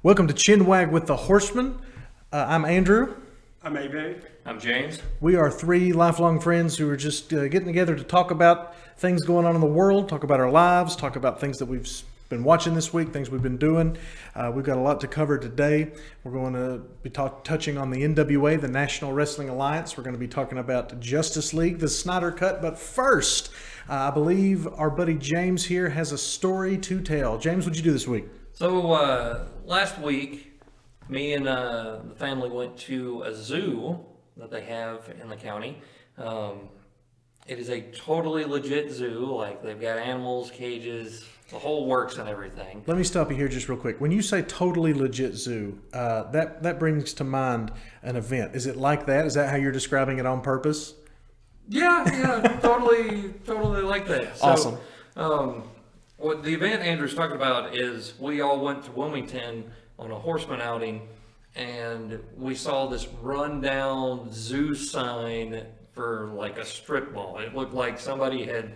Welcome to Chinwag with the Horsemen. I'm Andrew. I'm AB. I'm James. We are three lifelong friends who are just getting together to talk about things going on in the world, talk about our lives, talk about things that we've been watching this week, things we've been doing. We've got a lot to cover today. We're going to be touching on the NWA, the National Wrestling Alliance. We're going to be talking about Justice League, the Snyder Cut. But first, I believe our buddy James here has a story to tell. James, what'd you do this week? So last week, me and the family went to a zoo that they have in the county. It is a totally legit zoo. Like, they've got animals, cages, the whole works and everything. Let me stop you here just real quick. When you say totally legit zoo, that brings to mind an event. Is it like that? Is that how you're describing it on purpose? Yeah, totally like that. So, Awesome. What the event Andrew's talking about is we all went to Wilmington on a Horseman outing, and we saw this rundown zoo sign for like a strip mall. It looked like somebody had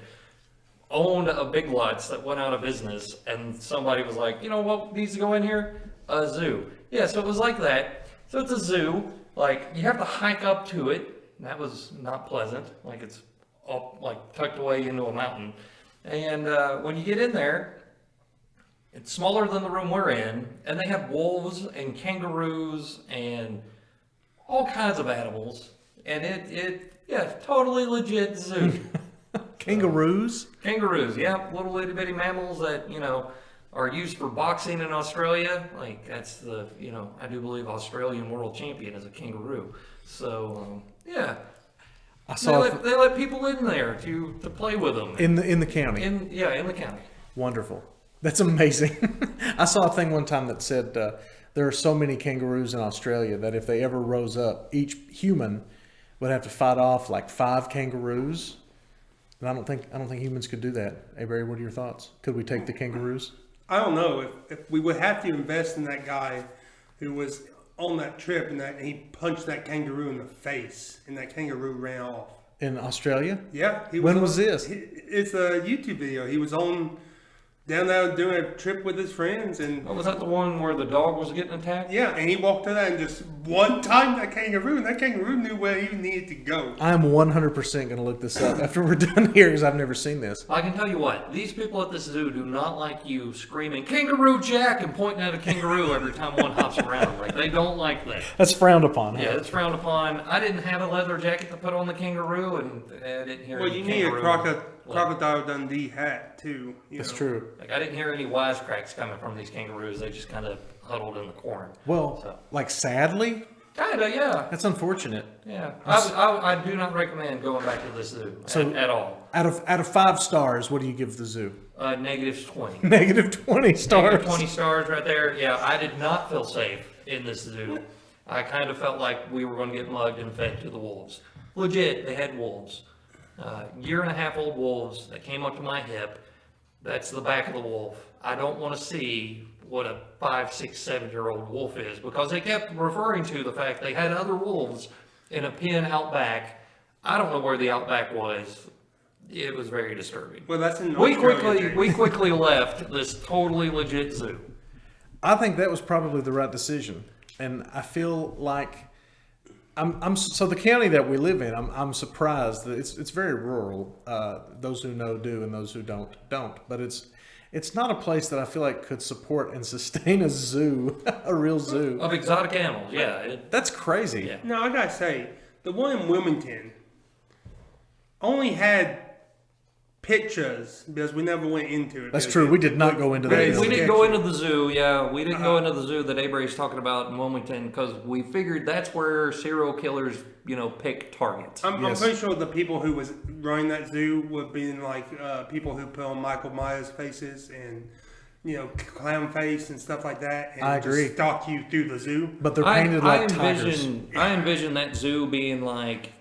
owned a Big Lots that went out of business, and somebody was like, you know what needs to go in here? A zoo. Yeah, so it was like that. So it's a zoo. Like, you have to hike up to it. That was not pleasant. Like, it's up, like, tucked away into a mountain. And when you get in there, it's smaller than the room we're in, and they have wolves and kangaroos and all kinds of animals. And totally legit zoo. Kangaroos? Kangaroos, yeah, little itty bitty mammals that, are used for boxing in Australia. Like, that's the, I do believe Australian world champion is a kangaroo. So, yeah. They let people in there to play with them. In the county? In the county. Wonderful. That's amazing. I saw a thing one time that said there are so many kangaroos in Australia that if they ever rose up, each human would have to fight off like 5 kangaroos. And I don't think humans could do that. Hey Barry, what are your thoughts? Could we take the kangaroos? I don't know if we would have to invest in that guy who was on that trip and that he punched that kangaroo in the face and that kangaroo ran off. In Australia? Yeah. When was this? It's a YouTube video. He was down there doing a trip with his friends, and Was that the one where the dog was getting attacked? yeah, and he walked to that and just one time that kangaroo, and that kangaroo knew where he needed to go. I'm 100% going to look this up after we're done here because I've never seen this. I can tell you what, these people at this zoo do not like you screaming, "Kangaroo Jack," and pointing at a kangaroo every time one hops around. Like, they don't like that. That's frowned upon. Huh? Yeah, it's frowned upon. I didn't have a leather jacket to put on the kangaroo, and I didn't hear Well, any you need a kangaroo. Crocodile Dundee hat too. That's true. Like, I didn't hear any wisecracks coming from these kangaroos. They just kind of huddled in the corner. Well, like sadly? Kinda, yeah. That's unfortunate. Yeah. I do not recommend going back to this zoo at all. Out of 5 stars, what do you give the zoo? Negative 20. Negative 20 stars. Negative 20 stars right there. Yeah, I did not feel safe in this zoo. I kind of felt like we were going to get mugged and fed to the wolves. Legit, they had wolves. Year-and-a-half-old wolves that came up to my hip. That's the back of the wolf. I don't want to see what a 5, 6, 7-year-old wolf is, because they kept referring to the fact they had other wolves in a pen out back. I don't know where the outback was. It was very disturbing. Well, that's in we quickly left this totally legit zoo. I think that was probably the right decision, and I feel like so the county that we live in, I'm surprised that it's very rural. Those who know do, and those who don't. But it's not a place that I feel like could support and sustain a zoo, a real zoo Of exotic animals. Yeah. That's crazy. Yeah. No, I gotta say, the one in Wilmington only had pictures because we never went into it. That's true. We did not go into that. We didn't go into the zoo. Yeah, we didn't go into the zoo that Avery's talking about in Wilmington, because we figured that's where serial killers, pick targets. I'm pretty sure the people who was running that zoo would be like people who put on Michael Myers faces and clown face and stuff like that. And I agree. Just stalk you through the zoo. But they're painted like tigers. I envision that zoo being like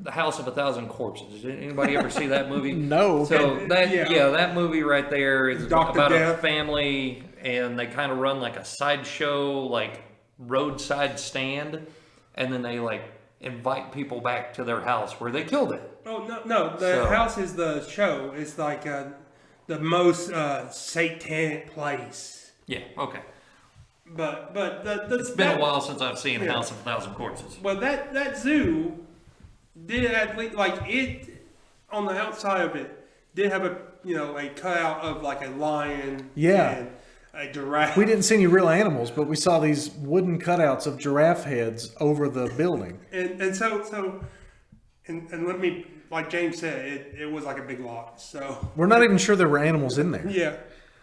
the House of 1,000 Corpses. Did anybody ever see that movie? No. So that movie right there is Dr. about Death. a family, and they kind of run like a sideshow, like roadside stand, and then they like invite people back to their house where they killed it. Oh no! The house is the show. It's like the most satanic place. Yeah. Okay. But It's been a while since I've seen House of a Thousand Corpses. Well, that zoo did at least, like, it on the outside of it did have a cutout of like a lion. Yeah. And a giraffe. We didn't see any real animals, but we saw these wooden cutouts of giraffe heads over the building. And so let me, like James said, it was like a big lot. So we're not even sure there were animals in there. Yeah.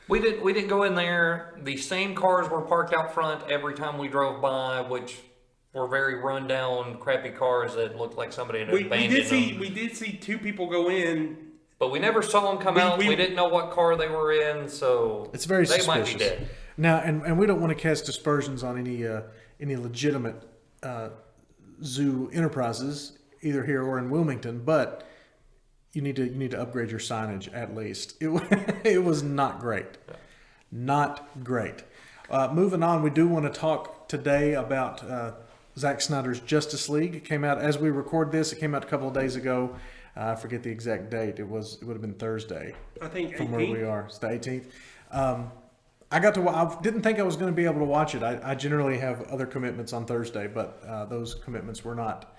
We didn't go in there. The same cars were parked out front every time we drove by, which were very run down, crappy cars that looked like somebody had abandoned them. We did see two people go in, but we never saw them come out. We didn't know what car they were in, so it's very suspicious. They might be dead. Now, and we don't want to cast aspersions on any legitimate zoo enterprises, either here or in Wilmington, but you need to upgrade your signage at least. It was not great. Yeah. Not great. Moving on, we do want to talk today about Zack Snyder's Justice League. It came out as we record this. It came out a couple of days ago. I forget the exact date. It would have been Thursday. I think 18th. From where we are. It's the 18th. I didn't think I was going to be able to watch it. I generally have other commitments on Thursday, but those commitments were not.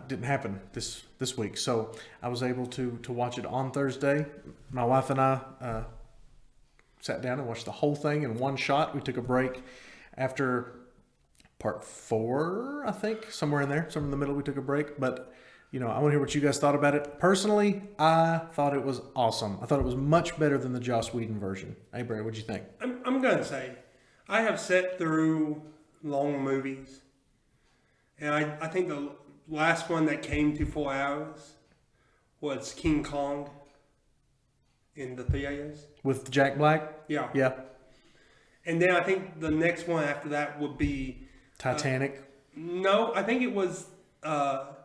Didn't happen this week, so I was able to watch it on Thursday. My wife and I sat down and watched the whole thing in one shot. We took a break after part 4, I think, somewhere in there, somewhere in the middle. We took a break, but I want to hear what you guys thought about it. Personally, I thought it was awesome. I thought it was much better than the Joss Whedon version. Hey, Brad, what'd you think? I'm gonna say, I have sat through long movies, and I think the last one that came to 4 hours was King Kong in the theaters. With Jack Black? Yeah. Yeah. And then I think the next one after that would be... Titanic? No, I think it was The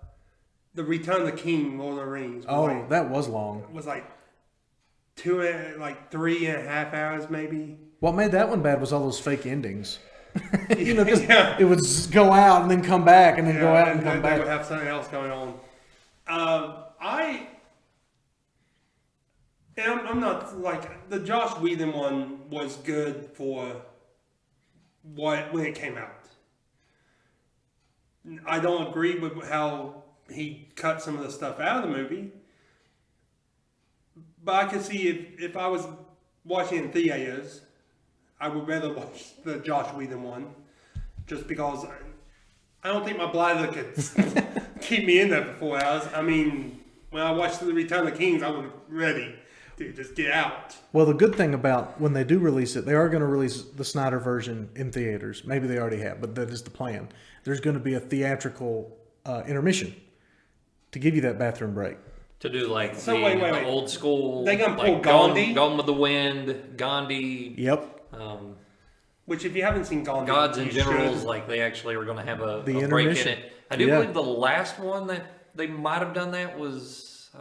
Return of the King, Lord of the Rings. Oh, that was long. It was like 3.5 hours maybe. What made that one bad was all those fake endings. Because it would go out and then come back and then go out and come back. They would have something else going on. I'm not like the Joss Whedon one was good for when it came out. I don't agree with how he cut some of the stuff out of the movie, but I could see if I was watching in theaters, I would rather watch the Joss Whedon one, just because I don't think my bladder could keep me in there for 4 hours. I mean, when I watched The Return of the Kings, I was ready to just get out. Well, the good thing about when they do release it, they are going to release the Snyder version in theaters. Maybe they already have, but that is the plan. There's going to be a theatrical intermission to give you that bathroom break. To do like wait. the old school. They gonna pull like Gandhi? Gone with the Wind, Gandhi. Yep. Which, if you haven't seen Gandhi, Gods and you Generals, should. like they actually were going to have a break in intermission. it. I do believe the last one that they might have done that was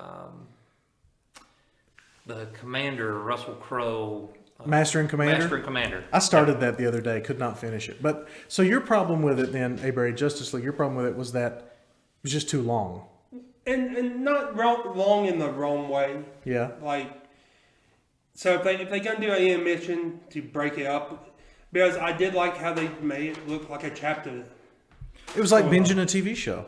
the Commander, Russell Crowe. Master and Commander? Master and Commander. I started that the other day, could not finish it. But so your problem with it then, Avery, Justice League, your problem with it was that it was just too long. And not long in the wrong way. Yeah. Like, so if they gonna do an intermission to break it up, because I did like how they made it look like a chapter. It was like binging a TV show.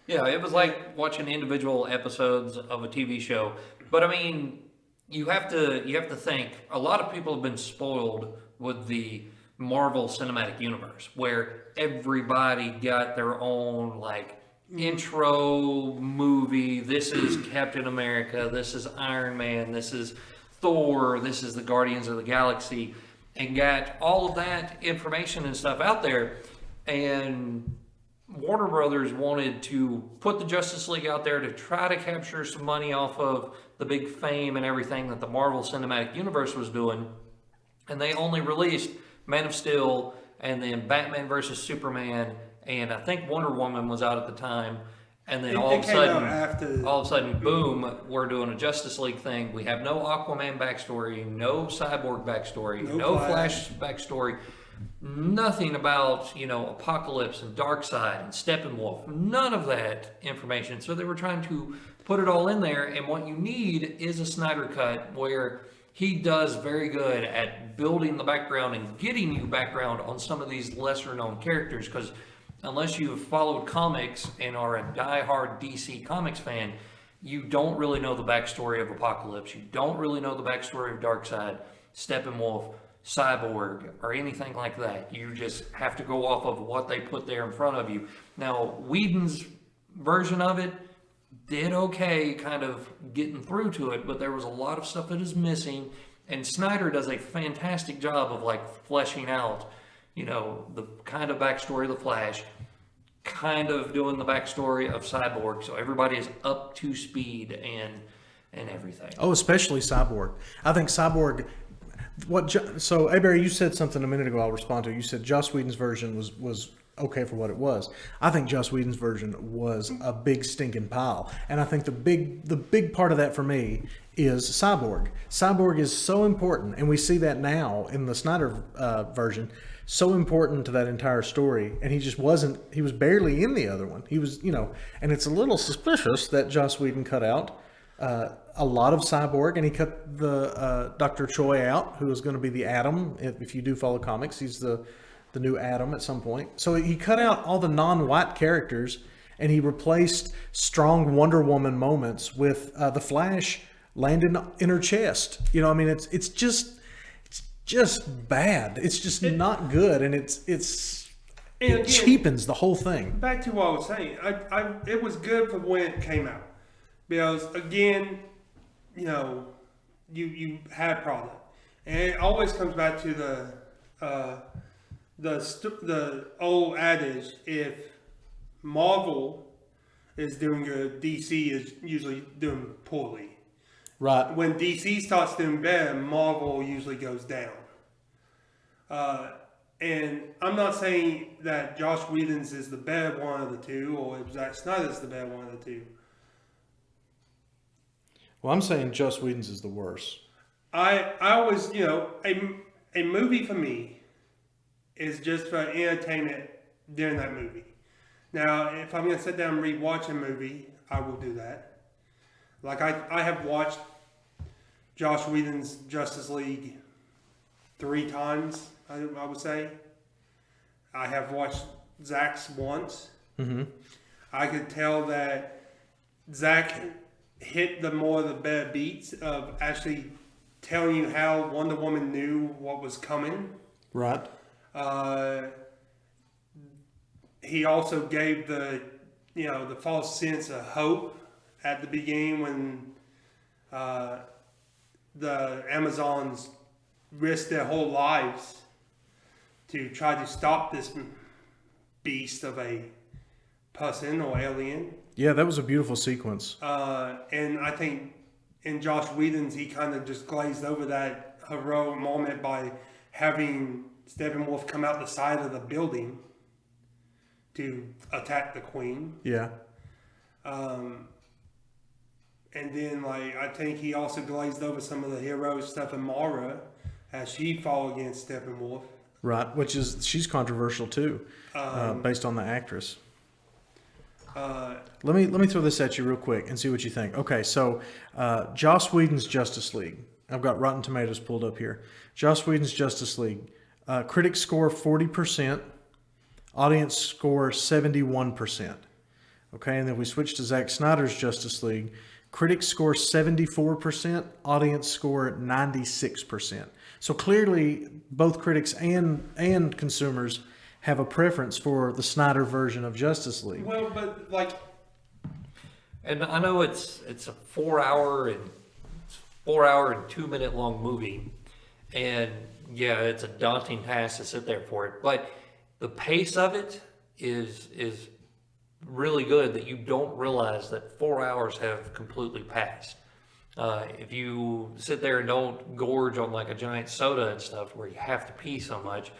Yeah, it was like watching individual episodes of a TV show. But I mean, you have to think a lot of people have been spoiled with the Marvel Cinematic Universe, where everybody got their own like intro movie. This is Captain America, this is Iron Man, this is Thor, this is the Guardians of the Galaxy, and got all of that information and stuff out there. And Warner Brothers wanted to put the Justice League out there to try to capture some money off of the big fame and everything that the Marvel Cinematic Universe was doing. And they only released Man of Steel and then Batman vs. Superman, and I think Wonder Woman was out at the time. And then all of a sudden, boom, we're doing a Justice League thing. We have no Aquaman backstory, no Cyborg backstory, no Flash backstory. Nothing about, Apocalypse and Darkseid and Steppenwolf. None of that information. So they were trying to put it all in there. And what you need is a Snyder Cut where he does very good at building the background and getting you background on some of these lesser known characters, because unless you've followed comics and are a diehard DC Comics fan, you don't really know the backstory of Apocalypse. You don't really know the backstory of Darkseid, Steppenwolf, Cyborg, or anything like that. You just have to go off of what they put there in front of you. Now, Whedon's version of it did okay, kind of getting through to it, but there was a lot of stuff that is missing, and Snyder does a fantastic job of like fleshing out, you know, the kind of backstory of the Flash, kind of doing the backstory of Cyborg, so everybody is up to speed and everything. Oh, especially Cyborg. I think Cyborg. So, Barry, you said something a minute ago. I'll respond to. You said Joss Whedon's version was okay for what it was. I think Joss Whedon's version was a big stinking pile, and I think the big part of that for me is Cyborg. Cyborg is so important, and we see that now in the Snyder version. So important to that entire story, and he just wasn't. He was barely in the other one. He was, you know, and it's a little suspicious that Joss Whedon cut out a lot of Cyborg, and he cut the Dr. Choi out, who was going to be the Atom. If you do follow comics, he's the new Atom at some point. So he cut out all the non-white characters, and he replaced strong Wonder Woman moments with the Flash landing in her chest. You know, I mean, it's just bad. It's just not good, and it cheapens the whole thing. Back to what I was saying, it was good for when it came out, because again, you know, you had product, and it always comes back to the old adage: if Marvel is doing good, DC is usually doing poorly. Right. When DC starts doing better, Marvel usually goes down. And I'm not saying that Josh Whedon's is the better one of the two, or if Zack Snyder's the better one of the two. Well, I'm saying Joss Whedon's is the worst. I always, you know, a movie for me is just for entertainment during that movie. Now, if I'm going to sit down and rewatch a movie, I will do that. Like I have watched Josh Whedon's Justice League 3 times, I would say. I have watched Zack's once. Mm-hmm. I could tell that Zack hit the better beats of actually telling you how Wonder Woman knew what was coming. Right. He also gave the false sense of hope at the beginning when the Amazons risked their whole lives to try to stop this beast of a person or alien. Yeah, that was a beautiful sequence. And I think in Josh Whedon's, he kind of just glazed over that heroic moment by having Steppenwolf come out the side of the building to attack the Queen. Yeah. And then, like, I think he also glazed over some of the heroic stuff in Mara as she fought against Steppenwolf. Right, she's controversial too, based on the actress. Let me throw this at you real quick and see what you think. Okay, so Joss Whedon's Justice League. I've got Rotten Tomatoes pulled up here. Joss Whedon's Justice League. Critics score 40%. Audience score 71%. Okay, and then we switch to Zack Snyder's Justice League. Critics score 74%. Audience score 96%. So clearly, both critics and consumers have a preference for the Snyder version of Justice League. Well, but like, and I know it's a 4 hour and 2-minute long movie, and yeah, it's a daunting task to sit there for it. But the pace of it is really good that you don't realize that 4 hours have completely passed. If you sit there and don't gorge on like a giant soda and stuff where you have to pee so much,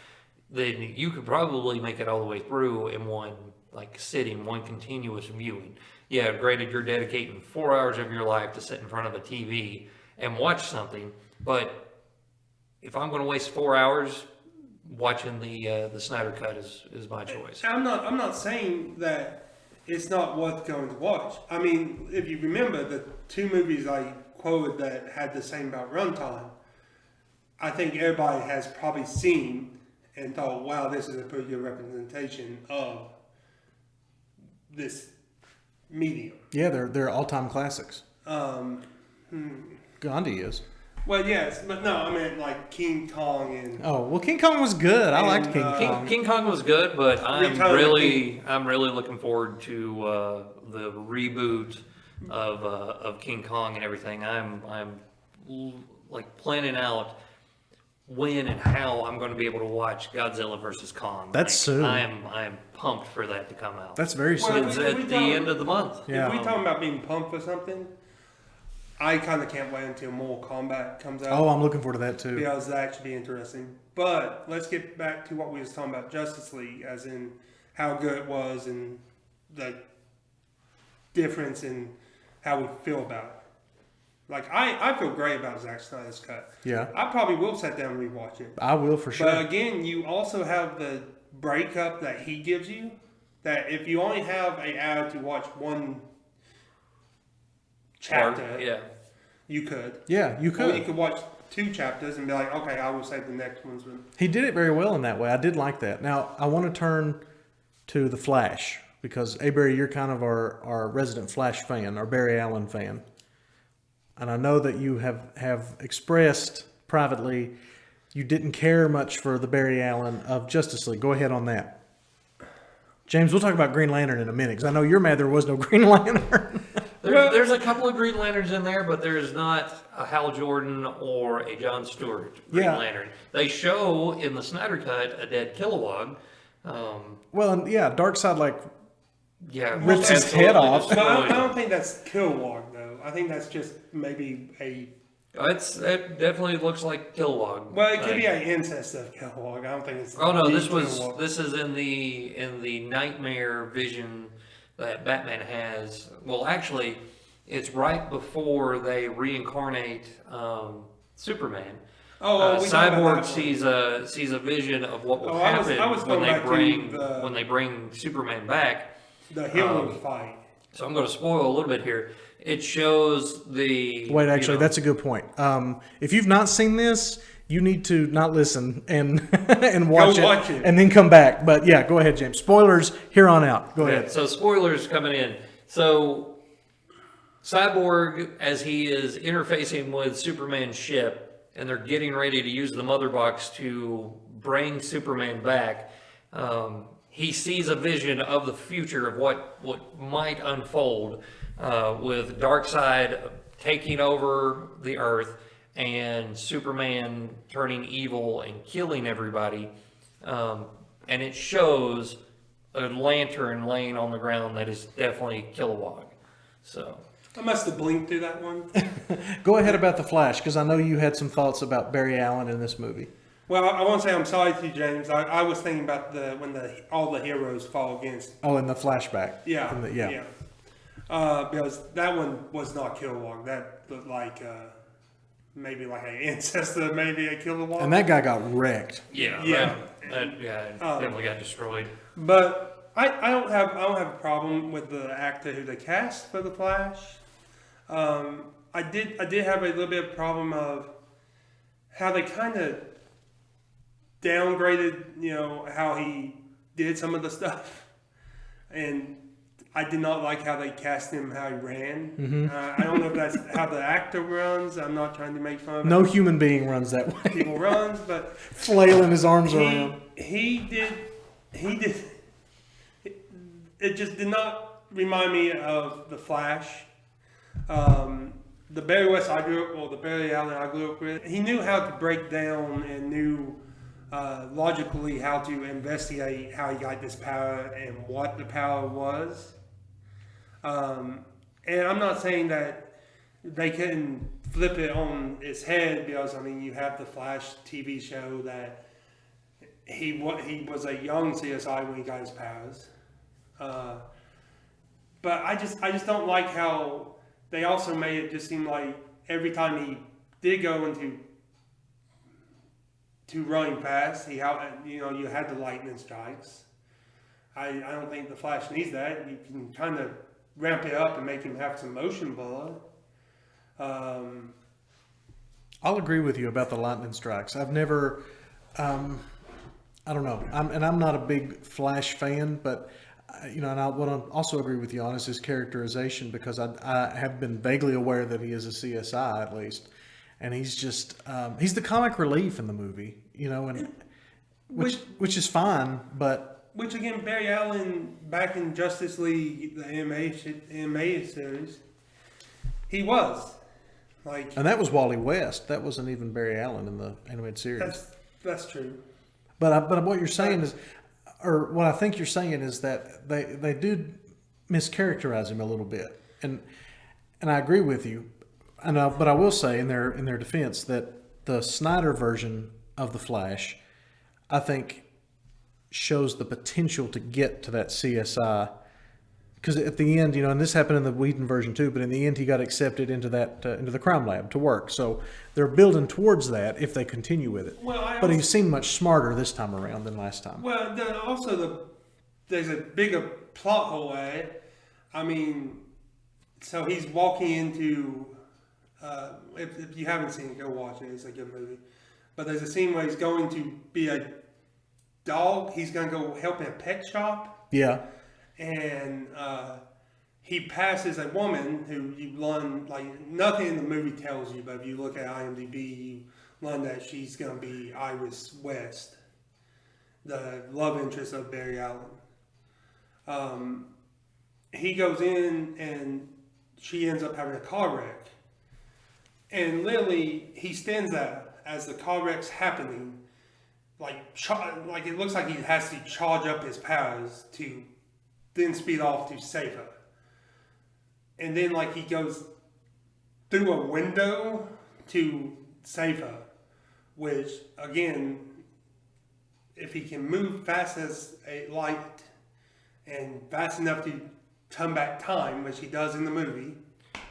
then you could probably make it all the way through in one like sitting, one continuous viewing. Yeah, granted, you're dedicating 4 hours of your life to sit in front of a TV and watch something, but if I'm going to waste 4 hours, watching the Snyder Cut is my choice. I'm not saying that it's not worth going to watch. I mean, if you remember the 2 movies I quoted that had the same about runtime I think everybody has probably seen and thought, wow, this is a pretty good representation of this medium. Yeah, they're all-time classics. Gandhi is. Well, yes, but no, I meant like King Kong and Oh, well, King Kong was good. I liked King And, Kong. King Kong was good, but I'm Return of really looking forward to the reboot of King Kong and everything. I'm like planning out when and how I'm going to be able to watch Godzilla versus Kong. That's like, soon. I'm pumped for that to come out. That's very Well, soon. It's if we at the talk- end of the month. Yeah. If we talking about being pumped for something, I kind of can't wait until Mortal Kombat comes out. Oh, I'm looking forward to that too. Because that should be interesting. But let's get back to what we was talking about Justice League, as in how good it was and the difference in how we feel about it. Like, I feel great about Zack Snyder's cut. Yeah, I probably will sit down and rewatch it. I will for sure. But again, you also have the breakup that he gives you, that if you only have an hour to watch one chapter, Yeah. you could. Yeah, you Or you could. could watch 2 chapters and be like, okay, I will save the next one's one. He did it very well in that way. I did like that. Now, I want to turn to The Flash because, Barry, you're kind of our resident Flash fan, our Barry Allen fan. And I know that you have expressed privately you didn't care much for the Barry Allen of Justice League. Go ahead on that. James, we'll talk about Green Lantern in a minute because I know you're mad there was no Green Lantern. There's a couple of Green Lanterns in there, but there's not a Hal Jordan or a John Stewart Green Yeah. Lantern. They show in the Snyder Cut a dead Kilowog. Well, and yeah, Darkseid Yeah, Rips his absolutely head off. But I destroyed. don't think that's Kilowog, though. I think that's just maybe a... It definitely looks like Kilowog. Well, it could be Like- an incest of Kilowog. I don't think it's... Oh no, the this Kilowog. is in the nightmare vision that Batman has. Well, actually, it's right before they reincarnate Superman. Oh, we talked about Cyborg that one. sees a vision of what will Oh, I was happen going back to when they bring Superman back. The heroes fight. So I'm going to spoil a little bit here. It shows the Wait, actually, that's a good point. If you've not seen this, you need to not listen and and watch it, and then come back. But yeah, go ahead, James. Spoilers here on out. Go ahead. So spoilers coming in. So Cyborg, as he is interfacing with Superman's ship, and they're getting ready to use the mother box to bring Superman back, he sees a vision of the future of what might unfold with Darkseid taking over the Earth and Superman turning evil and killing everybody. And it shows a lantern laying on the ground that is definitely Kilowog. So I must have blinked through that one. Go ahead about the Flash because I know you had some thoughts about Barry Allen in this movie. Well, I won't say I'm sorry to you, James. I was thinking about when all the heroes fall against. Oh, in the flashback. Yeah, From the- yeah. because that one was not Kilowog. That looked like maybe like an ancestor, maybe a Kilowog. And that guy got wrecked. Yeah. that definitely got destroyed. But I don't have a problem with the actor who they cast for the Flash. I did have a little bit of problem of how they kind of downgraded, how he did some of the stuff, and I did not like how they cast him, how he ran. Mm-hmm. I don't know if that's how the actor runs. I'm not trying to make fun of No human being runs that way. people runs, but Flailing his arms around. he did. It just did not remind me of the Flash. The Barry West I grew up, or the Barry Allen I grew up with, he knew how to break down and knew logically how to investigate how he got this power and what the power was. And I'm not saying that they couldn't flip it on its head because, you have the Flash TV show that he was a young CSI when he got his powers. But I just don't like how they also made it just seem like every time he did go into running fast, you had the lightning strikes. I don't think the Flash needs that. You can kind of ramp it up and make him have some motion blur. I'll agree with you about the lightning strikes. I've never, I don't know. I'm not a big Flash fan, but and what I also agree with you on is his characterization, because I have been vaguely aware that he is a CSI at least, and he's just he's the comic relief in the movie, and which is fine, but which again, Barry Allen back in Justice League, the anime series, he was like, and that was Wally West. That wasn't even Barry Allen in the animated series. That's true. But what you're saying is, or what I think you're saying is that they do mischaracterize him a little bit, and I agree with you. But I will say in their defense that the Snyder version of the Flash, I think, shows the potential to get to that CSI. Because at the end, and this happened in the Whedon version too, but in the end he got accepted into the crime lab to work. So they're building towards that if they continue with it. But he seemed much smarter this time around than last time. Well, there's a bigger plot hole at it. I mean, so he's walking into. If you haven't seen it, go watch it. It's a good movie. But there's a scene where he's going to be a dog. He's going to go help in a pet shop. Yeah. And he passes a woman who you learn, like, nothing in the movie tells you, but if you look at IMDb, you learn that she's going to be Iris West, the love interest of Barry Allen. He goes in and she ends up having a car wreck. And literally, he stands there as the car wreck's happening, like it looks like he has to charge up his powers to then speed off to save her. And then he goes through a window to save her, which again, if he can move fast as a light and fast enough to turn back time, which he does in the movie.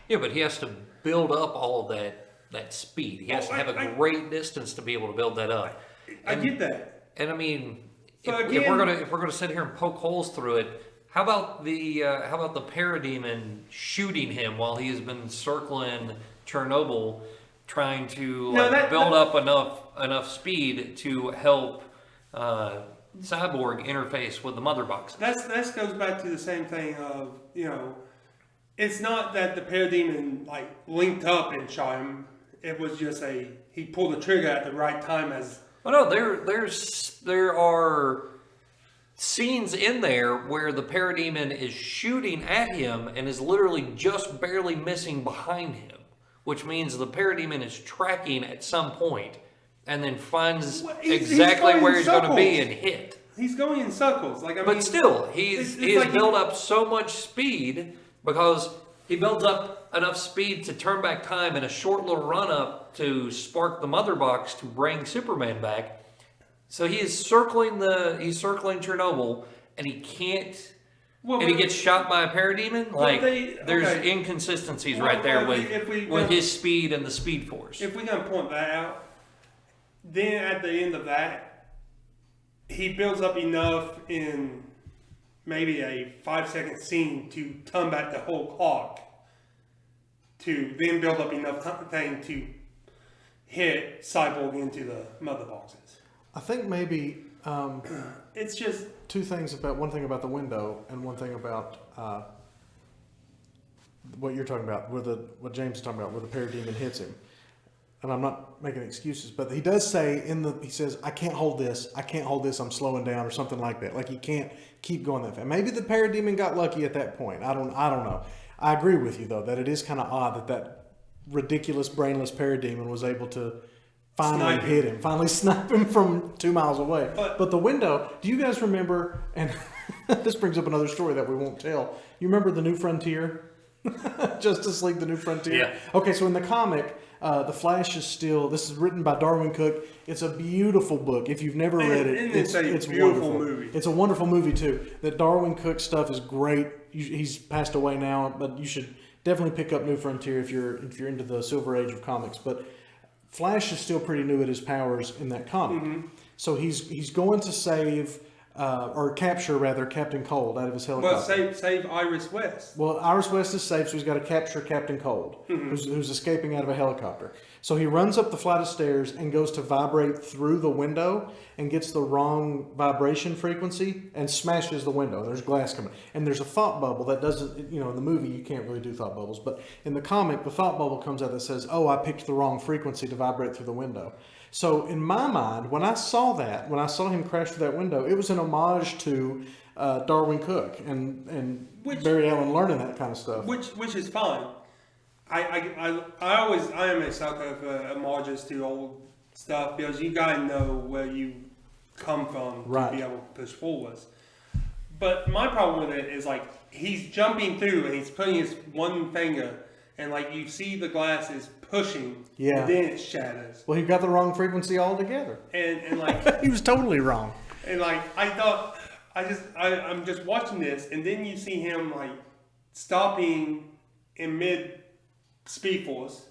Yeah, but he has to build up all of that speed. He has to have a great distance to be able to build that up. I get that. And I mean, if we're gonna sit here and poke holes through it, how about the parademon shooting him while he has been circling Chernobyl, trying to build up enough speed to help Cyborg interface with the mother boxes? That goes back to the same thing of, it's not that the parademon linked up and shot him. It was just he pulled the trigger at the right time as. Oh no, there are scenes in there where the parademon is shooting at him and is literally just barely missing behind him, which means the parademon is tracking at some point and then finds exactly where he's going to be and hit. He's going in circles. But still, he's built up so much speed because he builds up enough speed to turn back time in a short little run up to spark the mother box to bring Superman back. So he's circling Chernobyl, and he can't. He gets shot by a parademon. There's inconsistencies right there with his speed and the Speed Force. If we're gonna point that out, then at the end of that, he builds up enough in maybe a 5-second scene to turn back the whole clock, to then build up enough thing to hit Cyborg into the mother boxes. I think maybe it's just one thing about the window and one thing about what you're talking about, what James is talking about, where the parademon hits him. And I'm not making excuses, but he does say he says, I can't hold this, I'm slowing down, or something like that. Like he can't keep going that fast. Maybe the parademon got lucky at that point. I don't know. I agree with you though, that it is kind of odd that ridiculous brainless parademon was able to finally hit him, finally snipe him from 2 miles away. But the window, do you guys remember, and this brings up another story that we won't tell. You remember The New Frontier? Justice League, The New Frontier? Yeah. Okay, so in the comic, The Flash is still, this is written by Darwin Cook. It's a beautiful book. If you've never read it, it's a beautiful wonderful. movie. It's a wonderful movie too. The Darwin Cook stuff is great. He's passed away now, but you should definitely pick up New Frontier if you're into the Silver Age of comics. But Flash is still pretty new at his powers in that comic. Mm-hmm. So he's going to save or capture rather, Captain Cold out of his helicopter. Well, save Iris West. Well, Iris West is safe, so he's got to capture Captain Cold, who's escaping out of a helicopter. So he runs up the flight of stairs and goes to vibrate through the window and gets the wrong vibration frequency and smashes the window. There's glass coming. And there's a thought bubble that doesn't, in the movie you can't really do thought bubbles, but in the comic the thought bubble comes out that says, oh, I picked the wrong frequency to vibrate through the window. So in my mind, when I saw him crash through that window, it was an homage to Darwin Cook and Barry Allen learning that kind of stuff. Which is fine. I am a sucker for homages to old stuff because you gotta know where you come from to be able to push forwards. But my problem with it is like he's jumping through and he's putting his one finger and like you see the glass is pushing, and then it shatters. Well, he got the wrong frequency altogether. And like he was totally wrong. And like I thought, I'm just watching this, and then you see him like stopping in mid Speed Force,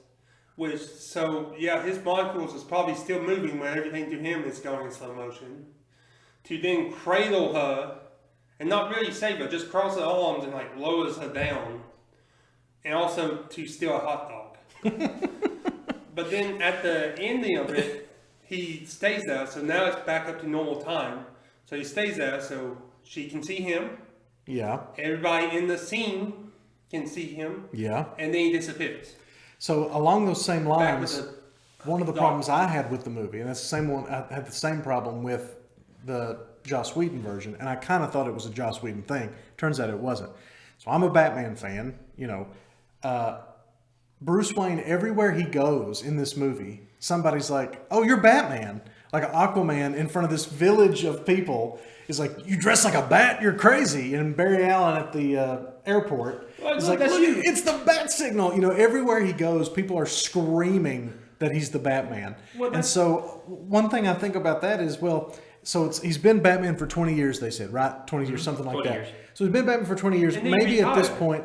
his molecules is probably still moving when everything to him is going in slow motion. To then cradle her and not really save her, just cross her arms and like lowers her down, and also to steal a hot dog. But then at the ending of it, he stays there, so now it's back up to normal time. So he stays there so she can see him. Yeah. Everybody in the scene can see him. Yeah. And then he disappears. So along those same lines, one of the problems I had with the movie, and that's the same one, I had the same problem with the Joss Whedon version, and I kind of thought it was a Joss Whedon thing. Turns out it wasn't. So I'm a Batman fan, Bruce Wayne, everywhere he goes in this movie, somebody's like, oh, you're Batman. Like Aquaman in front of this village of people is like, you dress like a bat, you're crazy. And Barry Allen at the airport is like, look, it's the bat signal. Everywhere he goes, people are screaming that he's the Batman. And so one thing I think about that is, he's been Batman for 20 years, they said, right? 20 years, something like that. Years. So he's been Batman for 20 years. Maybe at this point,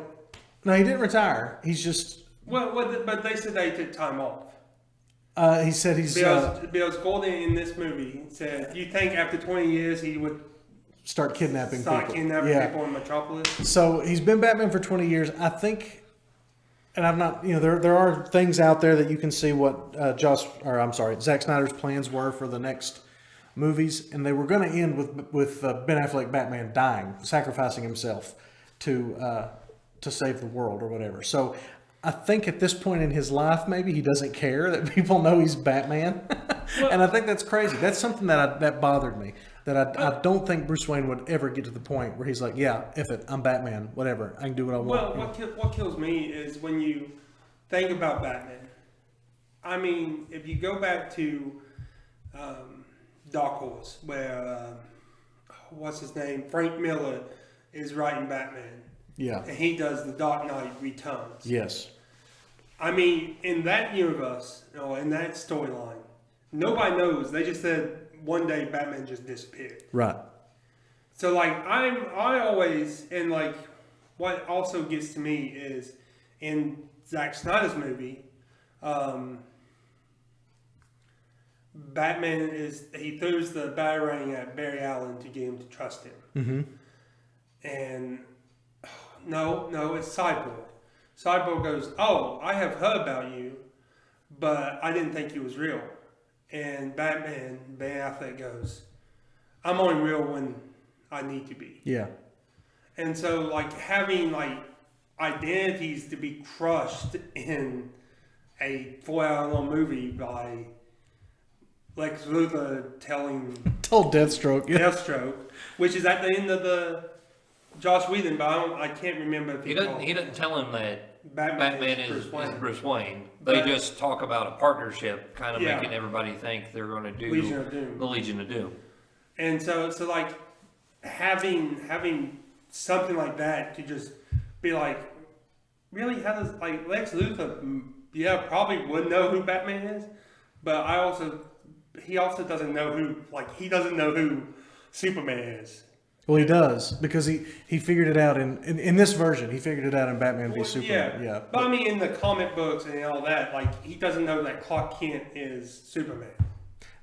no, he didn't retire. He's just... but they said they took time off. He said he's... Because Golden in this movie said, you think after 20 years he would... Start kidnapping people in Metropolis? So he's been Batman for 20 years. I think... And I'm not... there are things out there that you can see what Zack Snyder's plans were for the next movies. And they were going to end with Ben Affleck Batman dying, sacrificing himself to save the world or whatever. So... I think at this point in his life, maybe he doesn't care that people know he's Batman, and I think that's crazy. That's something that bothered me. That I don't think Bruce Wayne would ever get to the point where he's like, yeah, F it, I'm Batman, whatever, I can do what I want. Well, what kills me is when you think about Batman. I mean, if you go back to Dark Horse, where what's his name, Frank Miller is writing Batman. Yeah. And he does The Dark Knight Returns. Yes. I mean, in that universe, in that storyline, nobody knows. They just said one day Batman just disappeared. Right. So, like, I always, and like, what also gets to me is in Zack Snyder's movie, Batman he throws the batarang at Barry Allen to get him to trust him. Mm-hmm. And no, it's Cyborg. Cyborg goes, oh, I have heard about you, but I didn't think you was real. And Ben Affleck goes, I'm only real when I need to be. Yeah. And so, like, having, like, identities to be crushed in a 4-hour-long movie by Lex Luthor told Deathstroke. Yeah. Deathstroke, which is at the end of the Joss Whedon, but I can't remember if he doesn't tell him that Batman is Bruce Wayne. They just talk about a partnership, kind of making everybody think they're going to do the Legion of Doom. And so like having something like that to just be like, really, how does, like, Lex Luthor, probably would know who Batman is, but he also doesn't know who Superman is. Well, he does, because he figured it out in this version. He figured it out in Batman v Superman. Yeah. But I mean, in the comic books and all that, like, he doesn't know that Clark Kent is Superman.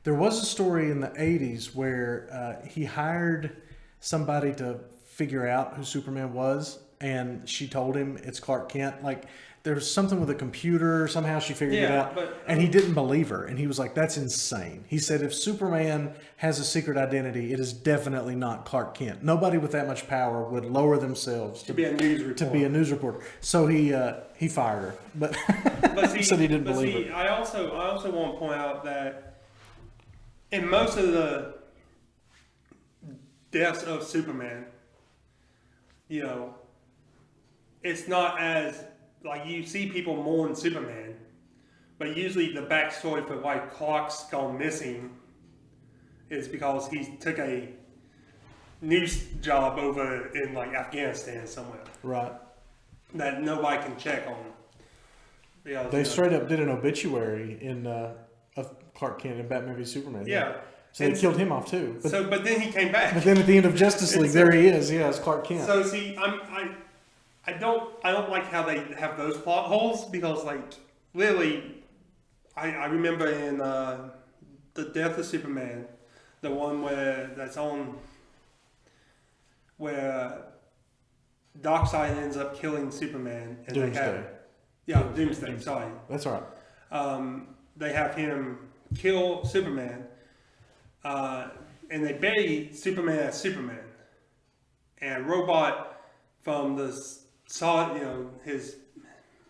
There was a story in the 80s where he hired somebody to figure out who Superman was, and she told him it's Clark Kent. Like, there's something with a computer. Somehow she figured it out. And he didn't believe her. And he was like, that's insane. He said, if Superman has a secret identity, it is definitely not Clark Kent. Nobody with that much power would lower themselves to be a news reporter. To be a news reporter. So he fired her. But, see, he said he didn't believe her. I also want to point out that in most of the deaths of Superman, you know, it's not as, like, you see people mourn Superman, but usually the backstory for why Clark's gone missing is because he took a news job over in, like, Afghanistan somewhere. Right. That nobody can check on. Because, they straight up did an obituary of Clark Kent in Batman v Superman. Yeah. So they killed him off too. But then he came back. But then at the end of Justice League, there he is. Yeah, it's Clark Kent. So see, I don't like how they have those plot holes, because, like, literally, I remember in the Death of Superman, the one where Darkseid ends up killing Superman, and Doomsday. Doomsday. Sorry, that's all right. They have him kill Superman, and they bury Superman as Superman, and a robot from the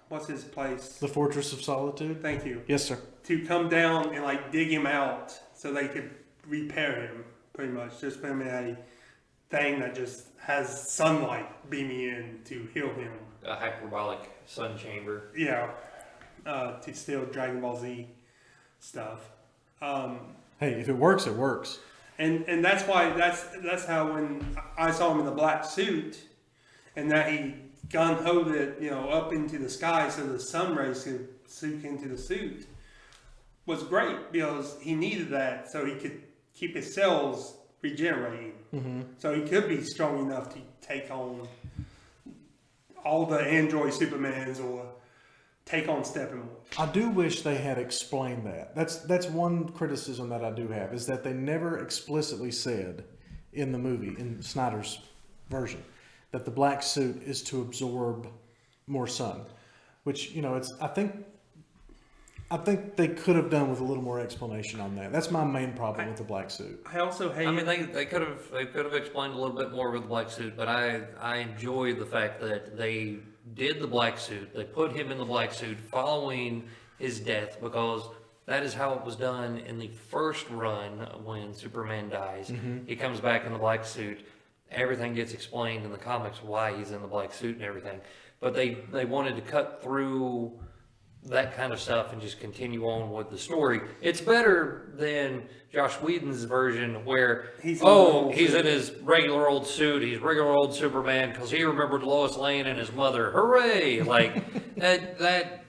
what's his place? The Fortress of Solitude? Thank you. Yes, sir. To come down and, like, dig him out so they could repair him, pretty much. Just put him in a thing that just has sunlight beaming in to heal him. A hyperbolic sun chamber. Yeah. To steal Dragon Ball Z stuff. Hey, if it works, it works. And that's why, that's how when I saw him in the black suit, and that he gun-hoed it, you know, up into the sky so the sun rays could soak into the suit, was great, because he needed that so he could keep his cells regenerating. Mm-hmm. So he could be strong enough to take on all the android Supermans or take on Steppenwolf. I do wish they had explained that. That's one criticism that I do have, is that they never explicitly said in the movie, in Snyder's version, that the black suit is to absorb more sun, which, you know, I think they could have done with a little more explanation on that. That's my main problem with the black suit. I also hate. I mean, they could have explained a little bit more with the black suit, but I enjoy the fact that they did the black suit. They put him in the black suit following his death, because that is how it was done in the first run when Superman dies. Mm-hmm. He comes back in the black suit. Everything gets explained in the comics why he's in the black suit and everything. But they wanted to cut through that kind of stuff and just continue on with the story. It's better than Josh Whedon's version, where he's in his regular old suit. He's regular old Superman because he remembered Lois Lane and his mother. Hooray! Like that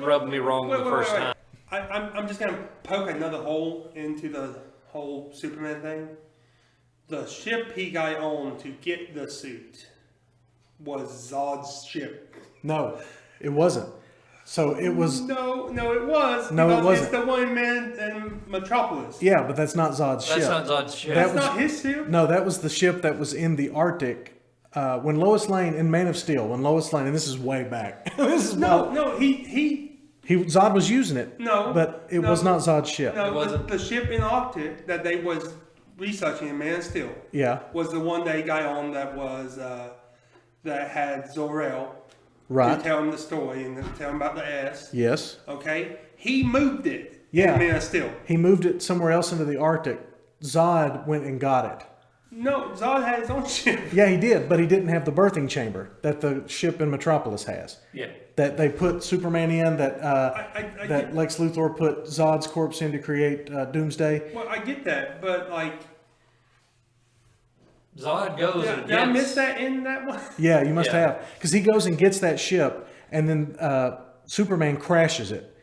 rubbed me wrong the first time. I'm just gonna poke another hole into the whole Superman thing. The ship he got on to get the suit was Zod's ship. No, it wasn't. So it was. No, it was. No, it wasn't. It's the one man in Metropolis. Yeah, but that's not Zod's ship. That's not Zod's ship. That's not his ship? No, that was the ship that was in the Arctic. When Lois Lane, in Man of Steel, and this is way back. Zod was using it. But it was not Zod's ship. No, it wasn't. The ship in Arctic that they was researching in Man of Steel. Yeah. Was the one they got on that was that had Zor-El. Right. To tell him the story and tell him about the ass. Yes. Okay. He moved it. Yeah. In Man of Steel. He moved it somewhere else into the Arctic. Zod went and got it. No, Zod had his own ship. Yeah, he did, but he didn't have the birthing chamber that the ship in Metropolis has. Yeah. That they put Superman in, that Lex Luthor put Zod's corpse in to create Doomsday. Well, I get that, but, like, Zod goes and did gets... I miss that in that one? Yeah, you must have. Because he goes and gets that ship, and then Superman crashes it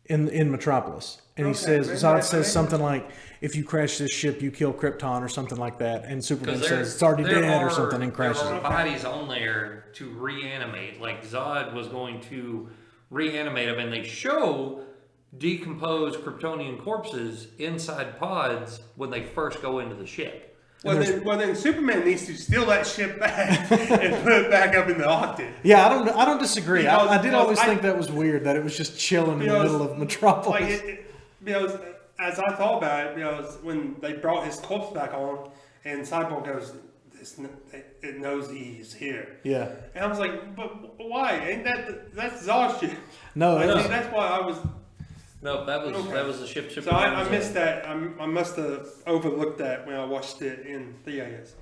in Metropolis. And Zod says something like, if you crash this ship, you kill Krypton or something like that. And Superman says, it's already dead or something, and crashes it. There are bodies on there to reanimate. Like, Zod was going to reanimate them, and they show decomposed Kryptonian corpses inside pods when they first go into the ship. Well, then Superman needs to steal that ship back and put it back up in the octave. Yeah, I don't disagree. I did always I- think that was weird that it was just chilling in the middle of Metropolis. Because as I thought about it, because when they brought his corpse back on, and Cyborg goes, it knows he's here. Yeah. And I was like, but why? Ain't that's Zod's ship? No, I it think was, that's why I was. No, that was the ship. So I missed that. I must have overlooked that when I watched it in theaters.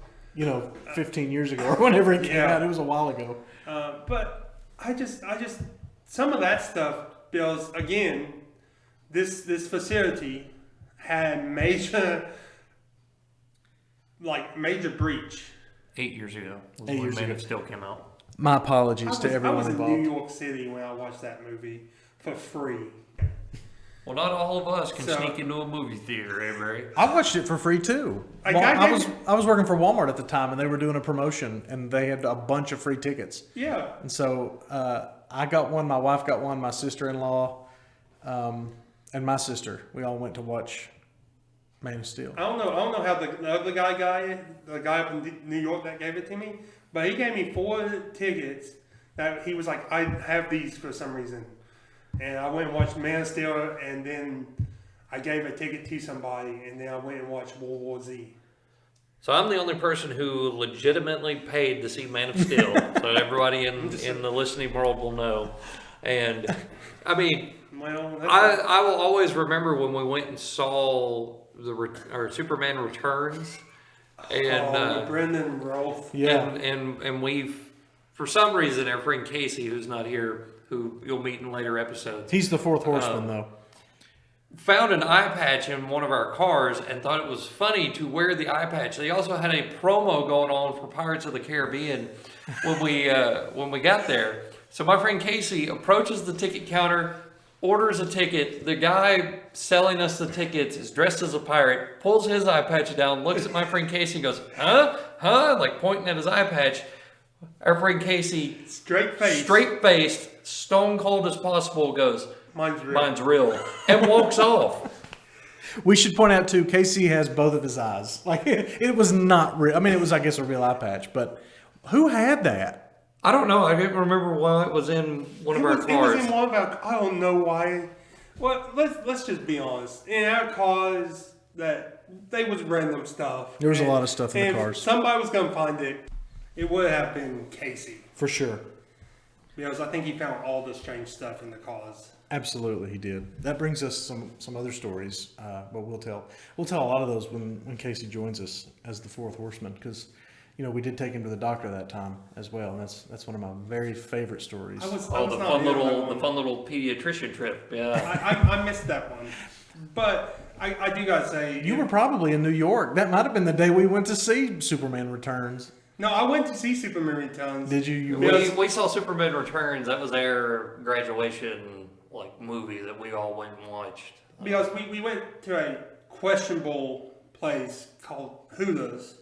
15 years ago or whenever it came Yeah. out. It was a while ago. But I just some of that stuff, because again, this facility had major breach. 8 years ago. Was 8 when years Man ago. of Steel came out. My apologies to I everyone was in involved. New York City when I watched that movie for free. Well, not all of us can So- sneak into a movie theater, eh, Barry? I watched it for free too. I was working for Walmart at the time, and they were doing a promotion, and they had a bunch of free tickets. Yeah. And so I got one. My wife got one. My sister-in-law, and my sister. We all went to watch Man of Steel. I don't know how the other the guy up in New York that gave it to me, but he gave me 4 tickets that he was like, I have these for some reason. And I went and watched Man of Steel, and then I gave a ticket to somebody, and then I went and watched World War Z. So I'm the only person who legitimately paid to see Man of Steel. So everybody in the listening world will know. And I mean, Well, I will always remember when we went and saw Superman Returns, and Brendan Rolfe. Yeah. and we've, for some reason, our friend Casey, who's not here, who you'll meet in later episodes, He's the fourth horseman, though. found an eye patch in one of our cars and thought it was funny to wear the eye patch. They also had a promo going on for Pirates of the Caribbean when we got there. So my friend Casey approaches the ticket counter, orders a ticket. The guy selling us the tickets is dressed as a pirate, pulls his eye patch down, looks at my friend Casey and goes, huh? Like pointing at his eye patch. Our friend Casey, straight-faced, stone cold as possible, goes, Mine's real, and walks off. We should point out too, Casey has both of his eyes. Like it was not real. I mean, it was, I guess, a real eye patch. But who had that? I don't know. I didn't remember why it was in one of our cars. It was in one of our. I don't know why. Well, let's just be honest. In our cars, that they was random stuff. There was a lot of stuff in the cars. If somebody was gonna find it, it would have been Casey, For sure. because I think he found all the strange stuff in the cars. Absolutely, he did. That brings us some other stories, but we'll tell a lot of those when Casey joins us as the fourth horseman, because we did take him to the doctor that time as well, and that's one of my very favorite stories. The fun little pediatrician trip. Yeah, I missed that one, but I do gotta say You were probably in New York. That might have been the day we went to see Superman Returns. No, I went to see Superman Returns. Did you? we saw Superman Returns. That was our graduation movie that we all went and watched. Because we went to a questionable place called Hooters.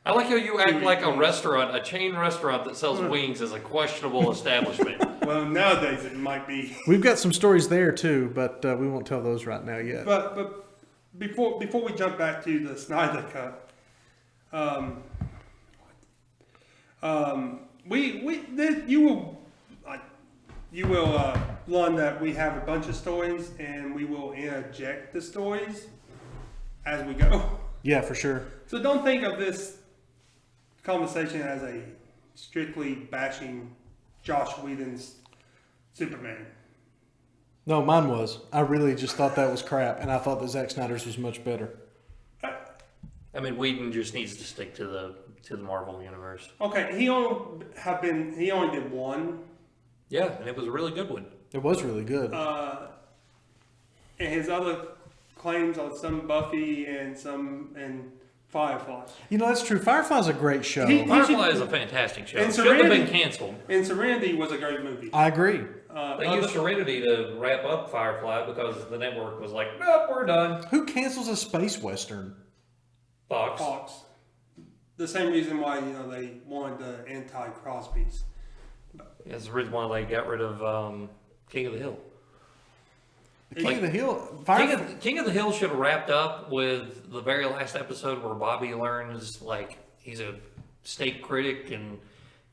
I like how you act like a chain restaurant that sells wings is a questionable establishment. Well, nowadays it might be. We've got some stories there too, but we won't tell those right now yet. But before we jump back to the Snyder Cut, you will learn that we have a bunch of stories, and we will interject the stories as we go. Yeah, for sure. So don't think of this conversation as a strictly bashing Josh Whedon's Superman. No, mine was. I really just thought that was crap, and I thought that Zack Snyder's was much better. I mean, Whedon just needs to stick to the Marvel universe. Okay, he only did one. Yeah, and it was a really good one. It was really good. And his other claims on some Buffy and Firefly. That's true. Firefly's a great show. Firefly is a fantastic show. And It should have Serenity- been canceled. And Serenity was a great movie. I agree. They used Serenity to wrap up Firefly because the network was like, nope, we're done. Who cancels a space western? Fox. The same reason why they wanted the anti-Crosbys. That's the reason why they got rid of King of the Hill. King of the Hill. King of the Hill should have wrapped up with the very last episode where Bobby learns like he's a state critic and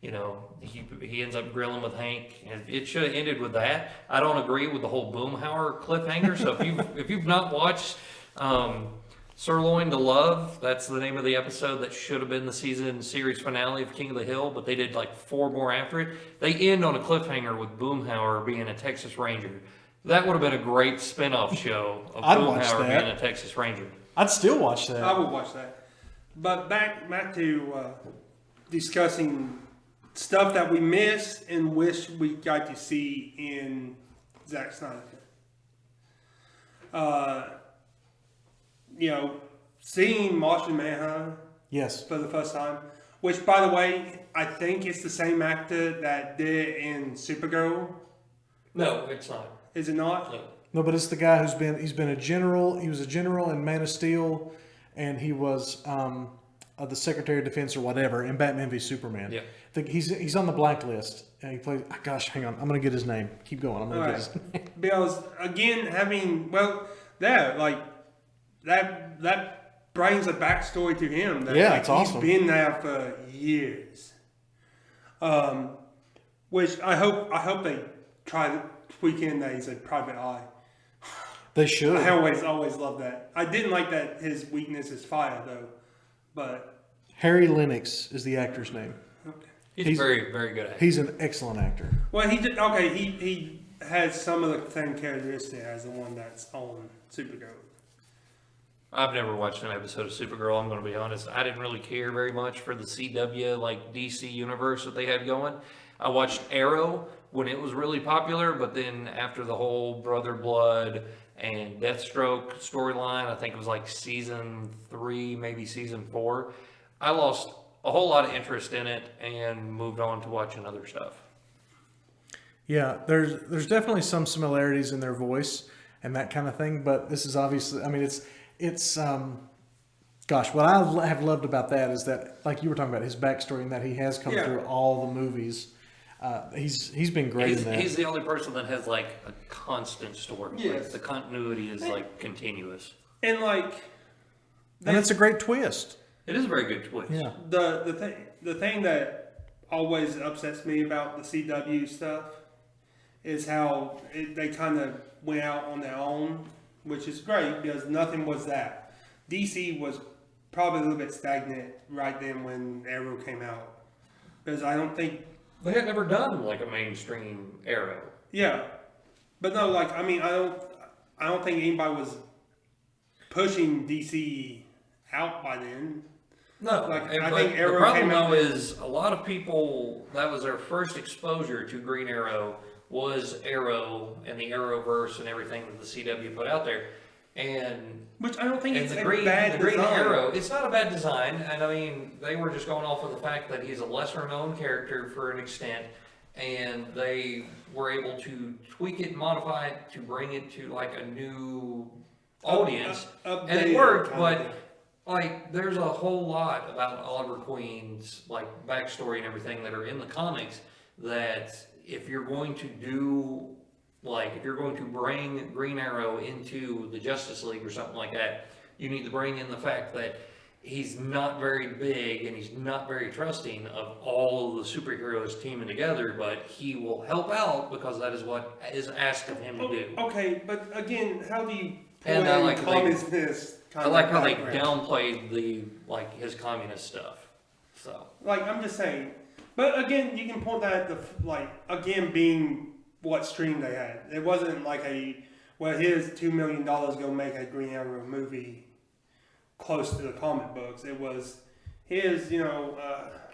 he ends up grilling with Hank, and it should have ended with that. I don't agree with the whole Boomhauer cliffhanger. So if you've not watched Sirloin to Love, that's the name of the episode that should have been the series finale of King of the Hill, but they did like 4 more after it. They end on a cliffhanger with Boomhauer being a Texas Ranger. That would have been a great spin-off show of Boomhauer being a Texas Ranger. I'd still watch that. I would watch that. But back to discussing stuff that we missed and wish we got to see in Zack Snyder Cut. Seeing Martian Manhunter for the first time, which, by the way, I think it's the same actor that did in Supergirl. No, it's not. Is it not? No, but it's the guy he's been a general. He was a general in Man of Steel, and he was the Secretary of Defense or whatever in Batman v Superman. Yeah. I think he's on the blacklist, and he plays. Gosh, hang on, I'm gonna get his name. Keep going. I'm gonna get his name. Because again, that brings a backstory to him. That, it's awesome. He's been there for years. Which I hope they try to tweak in that he's a private eye. They should. I always loved that. I didn't like that his weakness is fire though, but Harry Lennox is the actor's name. Okay. He's very, very good at it. He's an excellent actor. Well, he has some of the same characteristics as the one that's on Supergirl. I've never watched an episode of Supergirl, I'm going to be honest. I didn't really care very much for the CW, like DC universe that they had going. I watched Arrow when it was really popular, but then after the whole Brother Blood and Deathstroke storyline, I think it was like season 3, maybe season 4, I lost a whole lot of interest in it and moved on to watching other stuff. Yeah, there's definitely some similarities in their voice and that kind of thing, but this is obviously, I mean, it's what I have loved about that is that, like you were talking about, his backstory and that he has come through all the movies. He's been great in that. He's the only person that has like a constant story. Yes. Like, the continuity is like continuous. And and it's a great twist. It is a very good twist. Yeah. The thing that always upsets me about the CW stuff is how they kind of went out on their own, which is great because nothing was that. DC was probably a little bit stagnant right then when Arrow came out, because I don't think they had never done like a mainstream Arrow. Yeah, but no, I don't think anybody was pushing DC out by then. No, I think Arrow the problem came out though is a lot of people, that was their first exposure to Green Arrow, was Arrow and the Arrowverse and everything that the CW put out there. And which I don't think it's the a Green design. Arrow, it's not a bad design, and I mean they were just going off of the fact that he's a lesser known character for an extent, and they were able to tweak it and modify it to bring it to like a new audience, and it worked. But like there's a whole lot about Oliver Queen's like backstory and everything that are in the comics that if you're going to bring Green Arrow into the Justice League or something like that, you need to bring in the fact that he's not very big and he's not very trusting of all of the superheroes teaming together, but he will help out because that is what is asked of him to do. Okay, but again, how do you and I like how they downplayed downplayed his communist stuff. So I'm just saying. But again, you can point that at being what stream they had. It wasn't like here's $2 million go make a Green Arrow movie close to the comic books. It was here's oh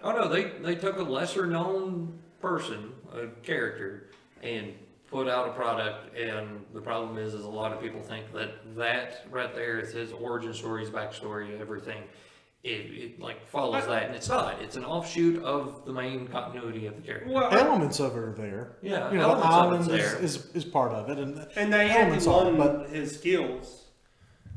no, they took a lesser known person, a character, and put out a product. And the problem is a lot of people think that right there is his origin story, his backstory, everything. It follows that, and it's not. It's an offshoot of the main continuity of the character. Well, elements of it are there. Yeah, the island is part of it, and they haven't learned his skills.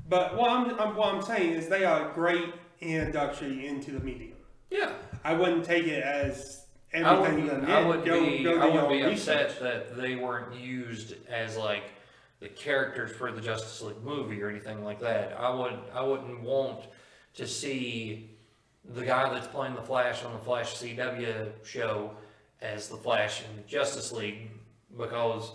But what I'm saying is they are a great introduction into the medium. Yeah, I wouldn't take it as everything. I wouldn't be upset that they weren't used as like the characters for the Justice League movie or anything like that. I wouldn't want to see the guy that's playing the Flash on the Flash CW show as the Flash in Justice League, because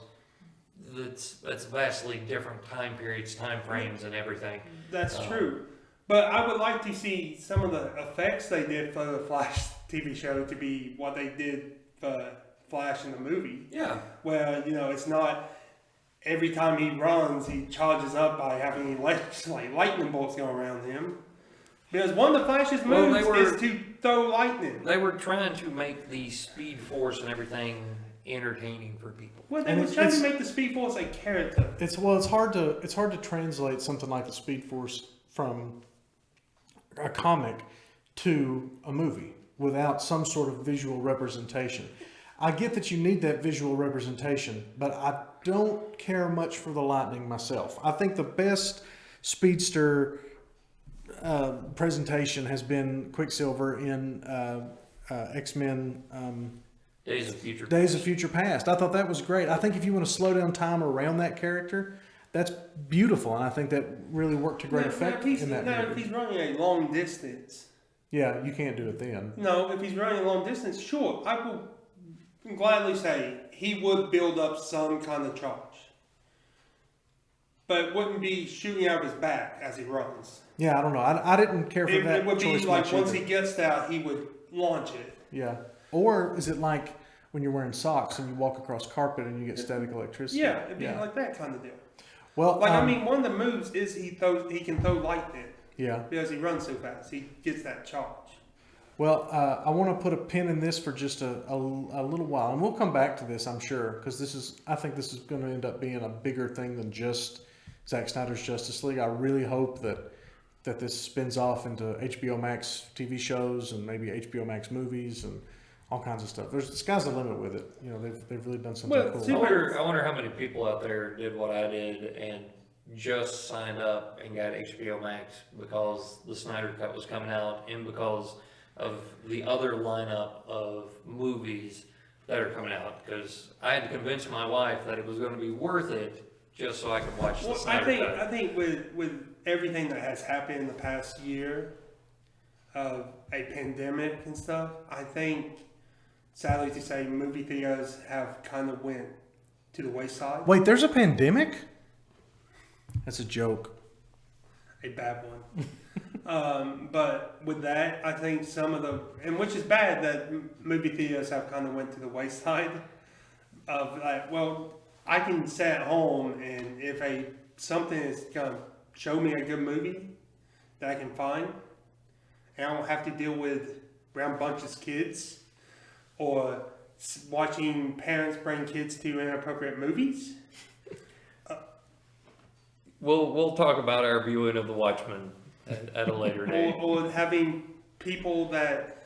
it's vastly different time periods, time frames, and everything. That's true. But I would like to see some of the effects they did for the Flash TV show to be what they did for Flash in the movie. Yeah. Where, it's not every time he runs, he charges up by having lightning bolts going around him. Because one of the Flash's moves is to throw lightning. They were trying to make the Speed Force and everything entertaining for people. Well, they were trying to make the Speed Force a character. It's hard to translate something like the Speed Force from a comic to a movie without some sort of visual representation. I get that you need that visual representation, but I don't care much for the lightning myself. I think the best speedster presentation has been Quicksilver in X-Men Days of Future Past. I thought that was great. I think if you want to slow down time around that character, that's beautiful, and I think that really worked to great effect in that movie. If he's running a long distance. Yeah, you can't do it then. No, if he's running a long distance, sure, I will gladly say he would build up some kind of charge. But it wouldn't be shooting out of his back as he runs. Yeah, I don't know. I didn't care for that. It would be choice like much once either. he gets out, he would launch it. Yeah. Or is it like when you're wearing socks and you walk across carpet and you get static electricity? Yeah, it'd be like that kind of deal. Well, one of the moves is he can throw lightning. Yeah. Because he runs so fast, he gets that charge. Well, I want to put a pin in this for just a little while, and we'll come back to this, I'm sure, because I think this is going to end up being a bigger thing than just Zack Snyder's Justice League. I really hope that this spins off into HBO Max TV shows and maybe HBO Max movies and all kinds of stuff. The sky's the limit with it. They've really done something cool. I wonder how many people out there did what I did and just signed up and got HBO Max because the Snyder Cut was coming out and because of the other lineup of movies that are coming out. Because I had to convince my wife that it was going to be worth it just so I could watch the Snyder Cut. I think with everything that has happened in the past year of a pandemic and stuff, I think, sadly to say, movie theaters have kind of went to the wayside. Wait, there's a pandemic? That's a joke. A bad one. But with that, I think and which is bad that movie theaters have kind of went to the wayside of like, well, I can sit at home and if something is going to show me a good movie that I can find, and I don't have to deal with around bunches of kids or watching parents bring kids to inappropriate movies. We'll talk about our viewing of The Watchmen at a later date. Or having people that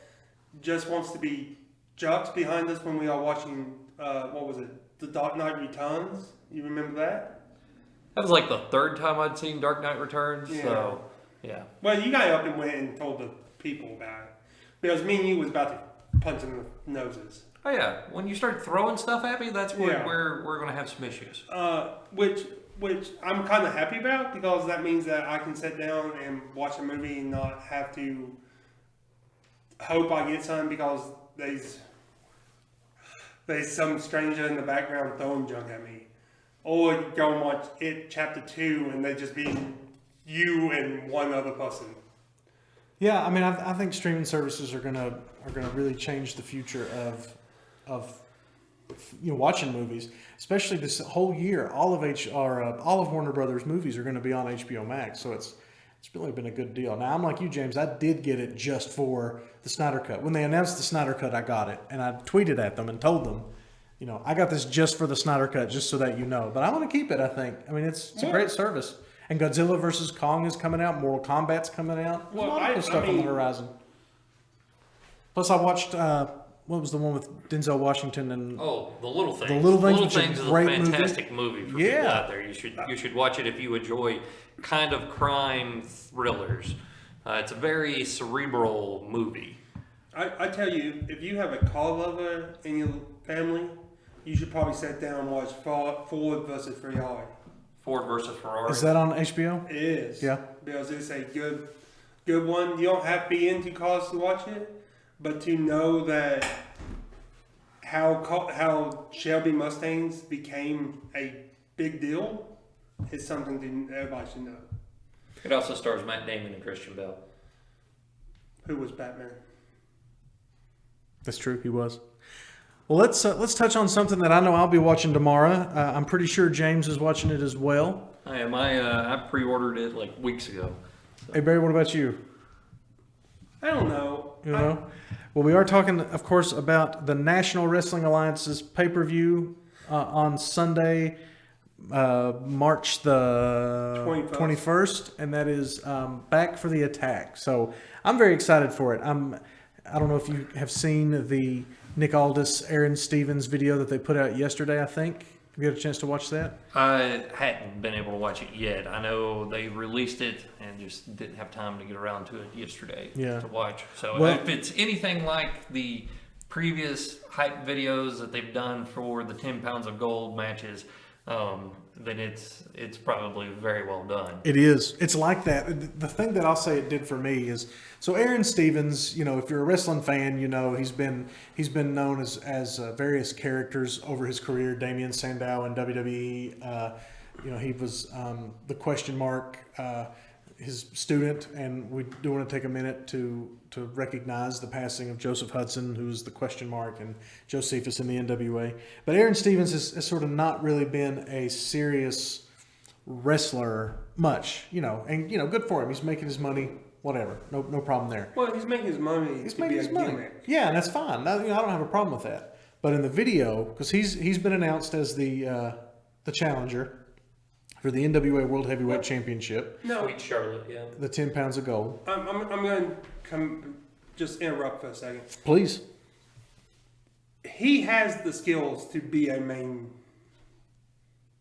just wants to be jocks behind us when we are watching, what was it, The Dark Knight Returns? You remember that? That was like the third time I'd seen Dark Knight Returns, Yeah. so yeah. Well, you got up and went and told the people about it. Because me and you was about to punch in the noses. Oh yeah, when you start throwing stuff at me, that's when Yeah. we're going to have some issues. Which I'm kind of happy about because that means that I can sit down and watch a movie and not have to hope I get something because there's some stranger in the background throwing junk at me. Or go and watch It Chapter 2 and they just be you and one other person. Yeah, I mean, I think streaming services are gonna really change the future of watching movies, especially this whole year. All of Warner Brothers movies are going to be on HBO Max, so it's really been a good deal. Now, I'm like you, James. I did get it just for the Snyder Cut. When they announced the Snyder Cut, I got it, and I tweeted at them and told them, I got this just for the Snyder Cut, just so that you know. But I want to keep it. I think. I mean, it's a great service. And Godzilla vs. Kong is coming out. Mortal Kombat's coming out. There's a lot of cool stuff on the horizon. Plus, I watched. What was the one with Denzel Washington and? Oh, The Little Things. The Little Things is a great fantastic movie for people out there. You should watch it if you enjoy kind of crime thrillers. It's a very cerebral movie. I tell you, if you have a car lover in your family, you should probably sit down and watch Ford versus Ferrari. Ford versus Ferrari. Is that on HBO? It is. Yeah. Because it's a good one. You don't have to be into cars to watch it, but to know that how Shelby Mustangs became a big deal is something that everybody should know. It also stars Matt Damon and Christian Bale. Who was Batman? That's true. He was. Well, let's touch on something that I know I'll be watching tomorrow. I'm pretty sure James is watching it as well. I am. I pre-ordered it like weeks ago. Hey Barry, what about you? I don't know. You know? Well, we are talking, of course, about the National Wrestling Alliance's pay-per-view on Sunday, March the 21st, and that is Back for the Attack. So I'm very excited for it. I don't know if you have seen the Nick Aldis, Aaron Stevens video that they put out yesterday, I think. Have you had a chance to watch that? I hadn't been able to watch it yet. I know they released it and just didn't have time to get around to it yesterday to watch. So Well, if it's anything like the previous hype videos that they've done for the 10 pounds of gold matches, then it's probably very well done. It is. It's like that. The thing that I'll say it did for me is, so Aaron Stevens, you know, if you're a wrestling fan, you know, he's been known as various characters over his career. Damien Sandow in WWE, you know, he was the question mark, his student, and we do want to take a minute to recognize the passing of Joseph Hudson, who's the question mark, and Josephus in the NWA. But Aaron Stevens has sort of not really been a serious wrestler much, you know, and, you know, good for him. He's making his money, whatever. No problem there. Well, he's making his money. He's making his money. Yeah, and that's fine. I don't have a problem with that. But in the video, because he's been announced as the challenger for the NWA World Heavyweight Championship. No, Sweet Charlotte, yeah. The 10 pounds of gold. I'm going to just interrupt for a second. Please. He has the skills to be a main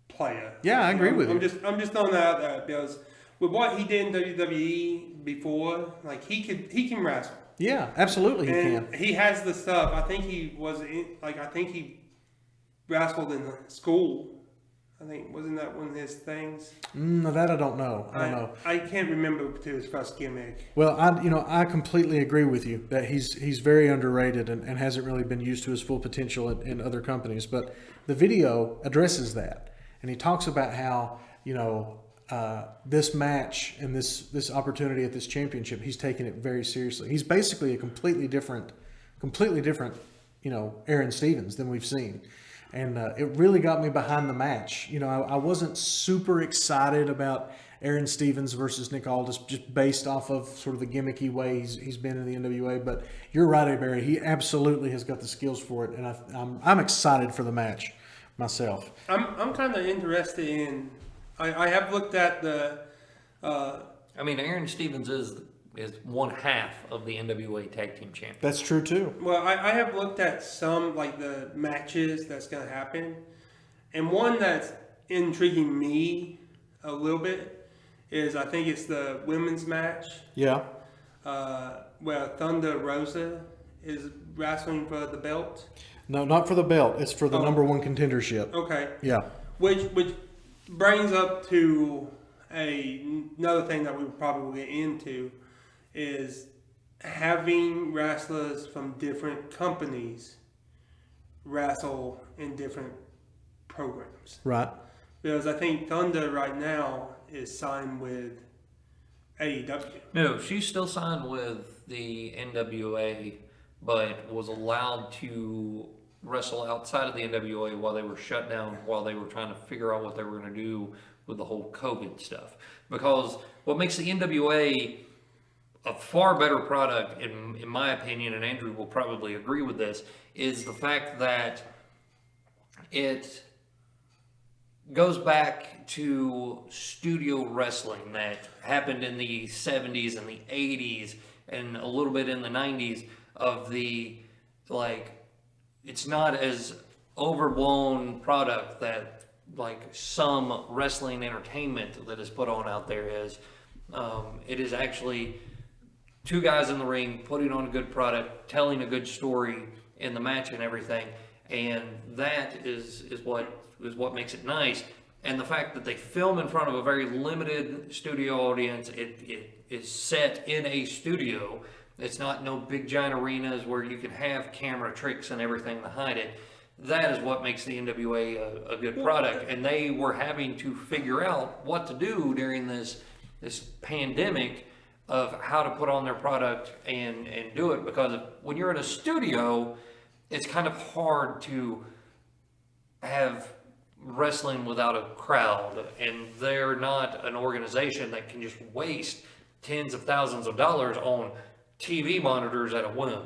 player. Yeah, I agree with you. I'm just throwing that out there because with what he did in WWE before, like he can wrestle. Yeah, absolutely he And can. he has the stuff. I think he wrestled in school. I think, wasn't that one of his things? No, that I don't know. I don't know. I can't remember to his first gimmick. Well, I completely agree with you that he's very underrated and hasn't really been used to his full potential in other companies. But the video addresses that, and he talks about how, you know, this match and this opportunity at this championship, he's taking it very seriously. He's basically a completely different, you know, Aaron Stevens than we've seen. And it really got me behind the match. You know, I wasn't super excited about Aaron Stevens versus Nick Aldis just based off of sort of the gimmicky way he's been in the NWA. But you're right, Barry. He absolutely has got the skills for it, and I'm excited for the match myself. I'm kind of interested in. I have looked at the. I mean, Aaron Stevens is one half of the NWA Tag Team Champion. That's true too. Well, I have looked at some like the matches that's going to happen, and one that's intriguing me a little bit is I think it's the women's match. Yeah. Where Thunder Rosa is wrestling for the belt. No, not for the belt. It's for the number one contendership. Okay. Yeah. Which brings up to another thing that we probably will get into is having wrestlers from different companies wrestle in different programs. Right. Because I think Thunder right now is signed with AEW. No, she's still signed with the NWA, but was allowed to wrestle outside of the NWA while they were shut down, while they were trying to figure out what they were going to do with the whole COVID stuff. Because what makes the NWA a far better product, in my opinion, and Andrew will probably agree with this, is the fact that it goes back to studio wrestling that happened in the 70s and the 80s and a little bit in the 90s of the, like, it's not as overblown product that, like, some wrestling entertainment that is put on out there is. It is actually two guys in the ring putting on a good product, telling a good story in the match and everything, and that is what makes it nice. And the fact that they film in front of a very limited studio audience, it is set in a studio. It's not no big giant arenas where you can have camera tricks and everything behind it. That is what makes the NWA a good product. And they were having to figure out what to do during this pandemic of how to put on their product and do it. Because when you're in a studio, it's kind of hard to have wrestling without a crowd, and they're not an organization that can just waste tens of thousands of dollars on TV monitors at a whim.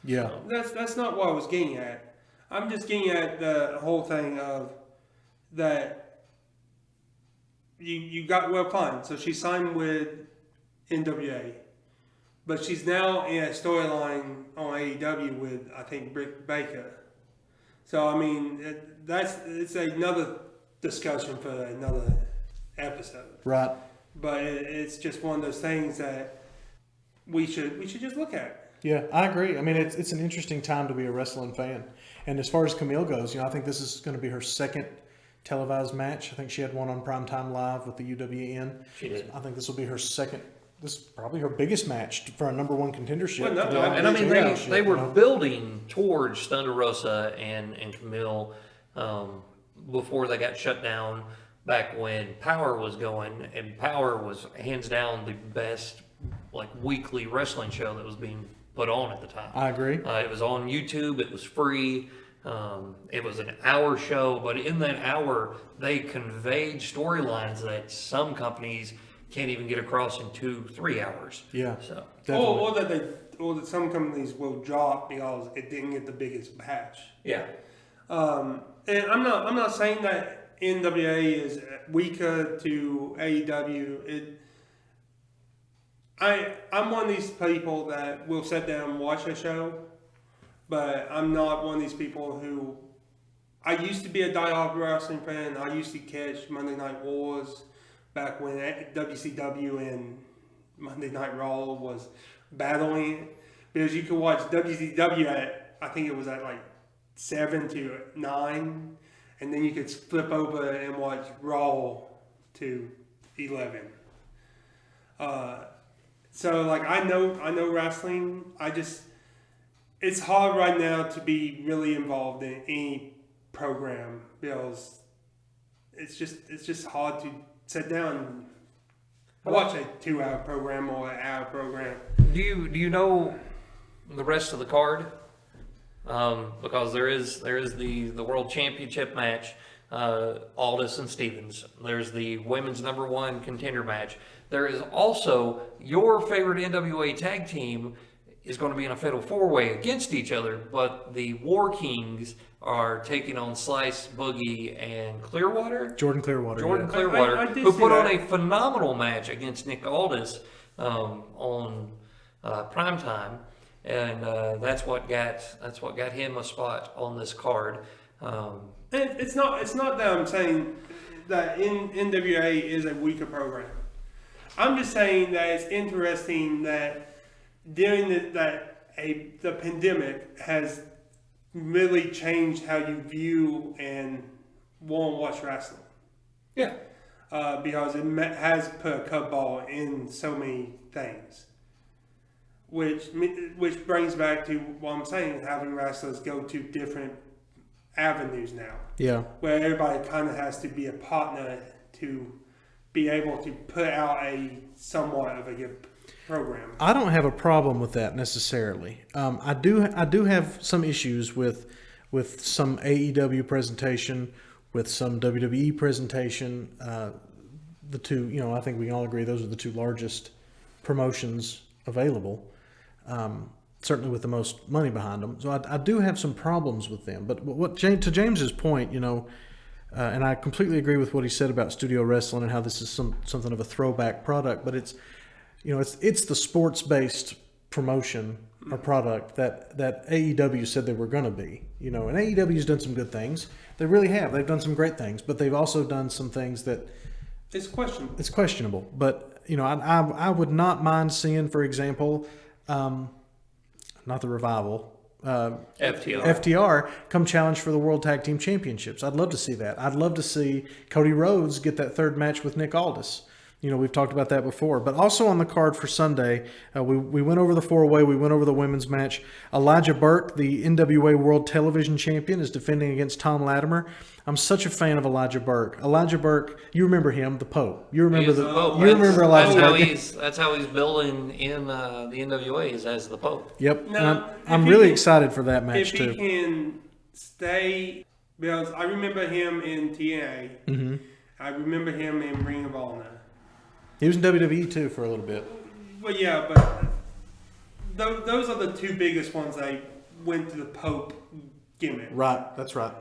Yeah. That's not what I was getting at. I'm just getting at the whole thing of that you got, well, fine. So she signed with NWA, but she's now in a storyline on AEW with, I think, Britt Baker. So I mean, it's another discussion for another episode. Right. But it's just one of those things that we should just look at. Yeah, I agree. I mean, it's an interesting time to be a wrestling fan. And as far as Camille goes, I think this is going to be her second televised match. I think she had one on Primetime Live with the UWN. She did. I think this will be her second. This is probably her biggest match for a number one contendership. Well, no, And I mean, they were building towards Thunder Rosa and Camille before they got shut down back when Power was going, and Power was hands down the best weekly wrestling show that was being put on at the time. I agree. It was on YouTube. It was free. It was an hour show, but in that hour, they conveyed storylines that some companies can't even get across in 2-3 hours. Yeah. So. Definitely. Or that some companies will drop because it didn't get the biggest batch. Yeah. And I'm not saying that NWA is weaker to AEW. I'm one of these people that will sit down and watch a show, but I'm not one of these people who. I used to be a diehard wrestling fan. I used to catch Monday Night Wars back when WCW and Monday Night Raw was battling, because you could watch WCW at, I think it was at 7 to 9, and then you could flip over and watch Raw to 11. So I know wrestling. It's hard right now to be really involved in any program because it's just hard to sit down and watch a 2-hour program or an hour program. Do you know the rest of the card? Because there is the World Championship match, Aldis and Stevens. There's the women's number 1 contender match. There is also your favorite NWA tag team is going to be in a fatal 4-way against each other, but the War Kings are taking on Slice, Boogie, and Clearwater. Jordan Clearwater. I who put on a phenomenal match against Nick Aldis on Primetime, and that's what got him a spot on this card. It's not that I'm saying that NWA is a weaker program. I'm just saying that it's interesting that during the pandemic has really changed how you view and want to watch wrestling. Yeah. Because it has put a curveball in so many things. Which brings back to what I'm saying, having wrestlers go to different avenues now. Yeah. Where everybody kind of has to be a partner to be able to put out a somewhat of a good program. I don't have a problem with that necessarily. I do have some issues with some AEW presentation, with some WWE presentation. The two, I think we can all agree those are the two largest promotions available. Certainly with the most money behind them. So I do have some problems with them. But to James's point, and I completely agree with what he said about studio wrestling and how this is something of a throwback product. But it's the sports-based promotion or product that AEW said they were going to be. And AEW's done some good things. They really have. They've done some great things, but they've also done some things that it's questionable. It's questionable. But I would not mind seeing, for example, not the Revival, FTR come challenge for the World Tag Team Championships. I'd love to see that. I'd love to see Cody Rhodes get that third match with Nick Aldis. You know, we've talked about that before. But also on the card for Sunday, we went over the four-way. We went over the women's match. Elijah Burke, the NWA World Television Champion, is defending against Tom Latimer. I'm such a fan of Elijah Burke. Elijah Burke, you remember him, the Pope. You remember He's the Pope. You remember Elijah Burke. That's how he's building in the NWA is as the Pope. Yep. Now, I'm really excited for that match if too. If he can stay, because I remember him in TNA. Mm-hmm. I remember him in Ring of Honor. He was in WWE too for a little bit. Well, yeah, but those are the two biggest ones that went to the Pope gimmick. Right. That's right.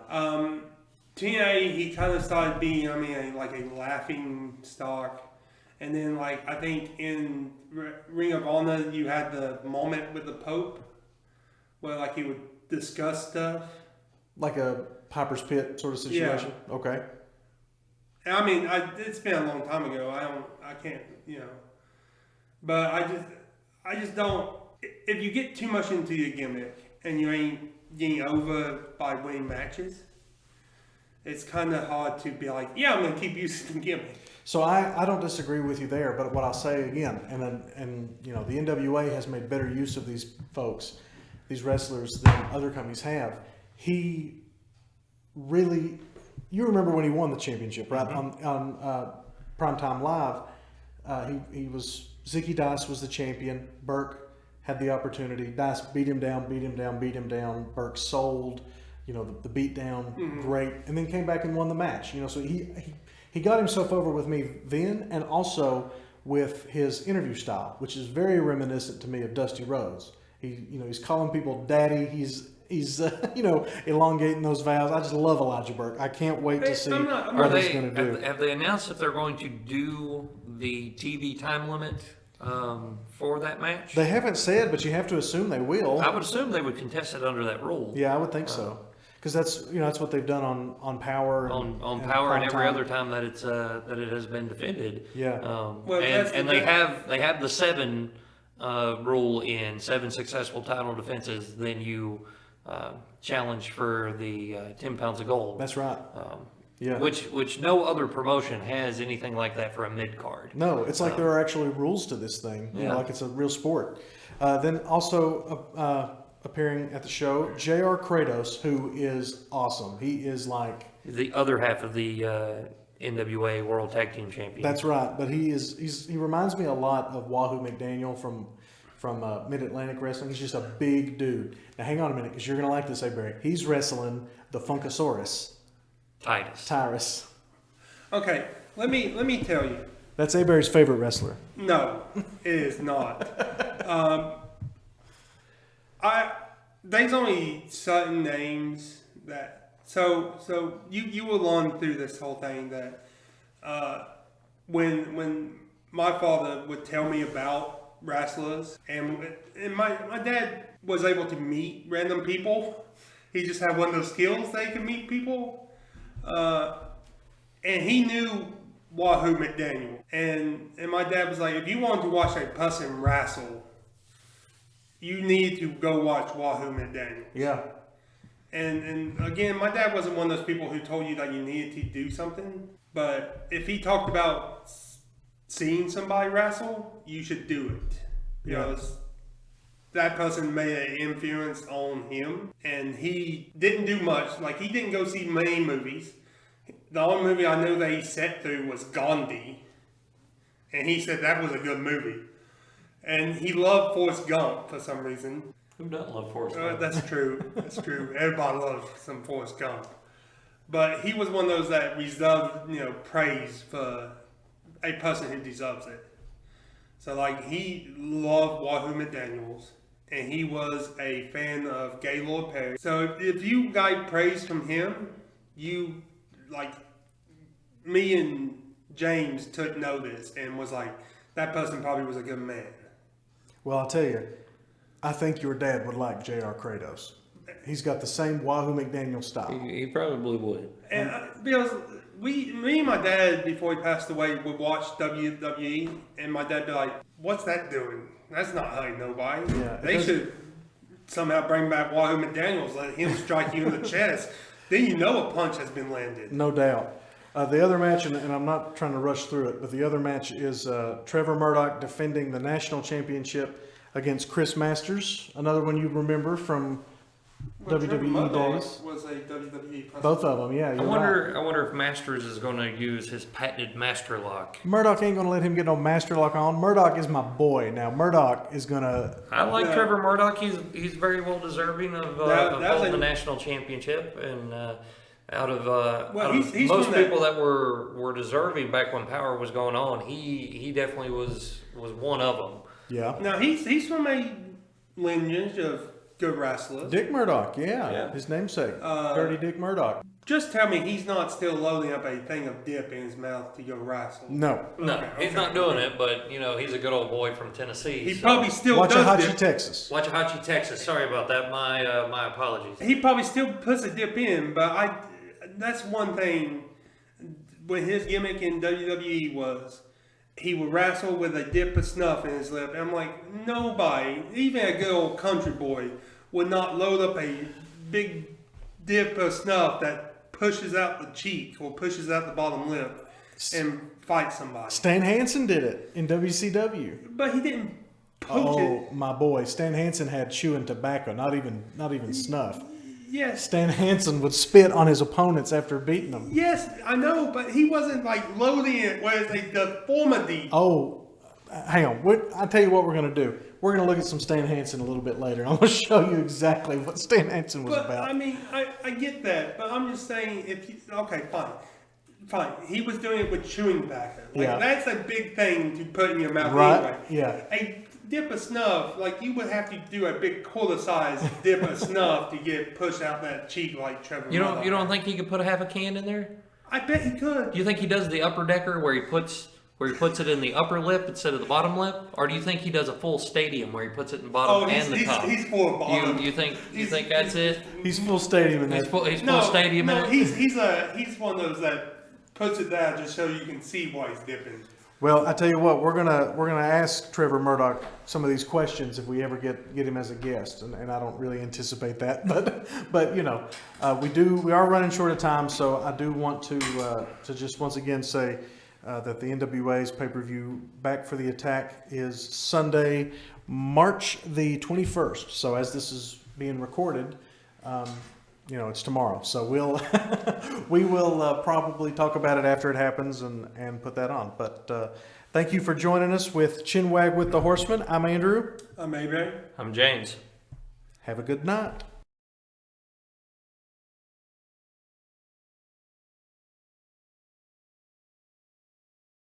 TNA, he kind of started being, like a laughing stock. And then, like, I think in Ring of Honor, you had the moment with the Pope where, like, he would discuss stuff. Like a Piper's Pit sort of situation? Yeah. Okay. I mean, it's been a long time ago. I can't, But I just don't. If you get too much into your gimmick and you ain't getting over by winning matches, it's kind of hard to be like, yeah, I'm going to keep using the gimmick. So I don't disagree with you there, but what I'll say again, and the NWA has made better use of these folks, these wrestlers, than other companies have. He really, you remember when he won the championship, right? Mm-hmm. On Primetime Live, he was, Zicky Dice was the champion. Burke had the opportunity. Dice beat him down. Burke sold, the beat down, great, and then came back and won the match. So he got himself over with me then, and also with his interview style, which is very reminiscent to me of Dusty Rhodes. He's calling people daddy. He's elongating those vowels. I just love Elijah Burke. I can't wait to see what he's going to do. Have they announced if they're going to do the TV time limit for that match? They haven't said, but you have to assume they will. I would assume they would contest it under that rule. Yeah, I would think so. Because that's what they've done on Power on Power and every other time that it has been defended. Yeah. And they have the 7 rule in 7 successful title defenses. Then you challenge for the 10 pounds of gold. That's right. Yeah. Which no other promotion has anything like that for a mid card. No, it's like there are actually rules to this thing. Like it's a real sport. Then also appearing at the show, J.R. Kratos, who is awesome. He is like the other half of the NWA World Tag Team Champion. That's right. But he reminds me a lot of Wahoo McDaniel from Mid-Atlantic Wrestling. He's just a big dude. Now hang on a minute, because you're gonna like this, Barry. He's wrestling the Funkasaurus. Tyrus. Okay, let me tell you. That's Barry's favorite wrestler. No, it is not. There's only certain names that so you will learn through this whole thing that when my father would tell me about wrestlers and my dad was able to meet random people. He just had one of those skills that he could meet people, and he knew Wahoo McDaniel, and my dad was like, if you wanted to watch a person wrestle, you need to go watch Wahoo McDaniel. Yeah. And again, my dad wasn't one of those people who told you that you needed to do something, but if he talked about seeing somebody wrestle, you should do it. Because that person made an influence on him, and he didn't do much. Like, he didn't go see many movies. The only movie I know that he sat through was Gandhi, and he said that was a good movie. And he loved Forrest Gump for some reason. Who doesn't love Forrest Gump? That's true. That's true. Everybody loves some Forrest Gump. But he was one of those that reserved, praise for a person who deserves it. So, like, he loved Wahoo McDaniels, and he was a fan of Gaylord Perry. So, if you got praise from him, you, like, me and James took notice and was like, that person probably was a good man. Well, I'll tell you, I think your dad would like J.R. Kratos. He's got the same Wahoo McDaniel style. He probably would. And because me and my dad, before he passed away, would watch WWE, and my dad would be like, what's that doing? That's not hurting nobody. Yeah, They should somehow bring back Wahoo McDaniels, let him strike you in the chest, then you know a punch has been landed. No doubt. The other match, and I'm not trying to rush through it, but the other match is Trevor Murdoch defending the national championship against Chris Masters, another one you remember from WWE days. Was a WWE person. Both of them, yeah. I wonder if Masters is going to use his patented master lock. Murdoch ain't going to let him get no master lock on. Murdoch is my boy. Now, Murdoch is going to... I like Trevor Murdoch. He's very well deserving of holding the national championship. And out of most people that were deserving back when Power was going on, he definitely was one of them. Yeah. Now, he's from a lineage of good wrestlers. Dick Murdoch, yeah. His namesake. Dirty Dick Murdoch. Just tell me he's not still loading up a thing of dip in his mouth to go wrestle. No. He's not doing it, but, he's a good old boy from Tennessee. He probably still does Waxahachie, Texas. Waxahachie, Texas. Sorry about that. My apologies. He probably still puts a dip in, but that's one thing when his gimmick in WWE was he would wrestle with a dip of snuff in his lip. And I'm like, nobody, even a good old country boy, would not load up a big dip of snuff that pushes out the cheek or pushes out the bottom lip and fight somebody. Stan Hansen did it in WCW. But he didn't poach it. Oh, my boy. Stan Hansen had chewing tobacco, not even snuff. Yes. Stan Hansen would spit on his opponents after beating them. Yes, I know, but he wasn't like loading it with a deformity. Oh, hang on. I'll tell you what we're going to do. We're going to look at some Stan Hansen a little bit later. I'm going to show you exactly what Stan Hansen was about. I mean, I get that, but I'm just saying, okay, fine. He was doing it with chewing tobacco. That's a big thing to put in your mouth anyway. Yeah. A dip of snuff, you would have to do a big quarter-sized dip of snuff to get pushed out that cheek like Trevor. You don't think he could put a half a can in there? I bet he could. Do you think he does the upper decker where he puts it in the upper lip instead of the bottom lip, or do you think he does a full stadium where he puts it in the bottom and the top? He's full bottom. You think that's it? He's full stadium in that. He's full stadium in it. He's one of those that puts it down just so you can see why he's dipping. Well, I tell you what, we're gonna ask Trevor Murdoch some of these questions if we ever get him as a guest, and I don't really anticipate that, but we are running short of time, so I do want to just once again say that the NWA's pay-per-view Back for the Attack is Sunday, March the 21st. So as this is being recorded, it's tomorrow. So we will probably talk about it after it happens and put that on. But thank you for joining us with Chinwag with the Horsemen. I'm Andrew. I'm Avery. I'm James. Have a good night.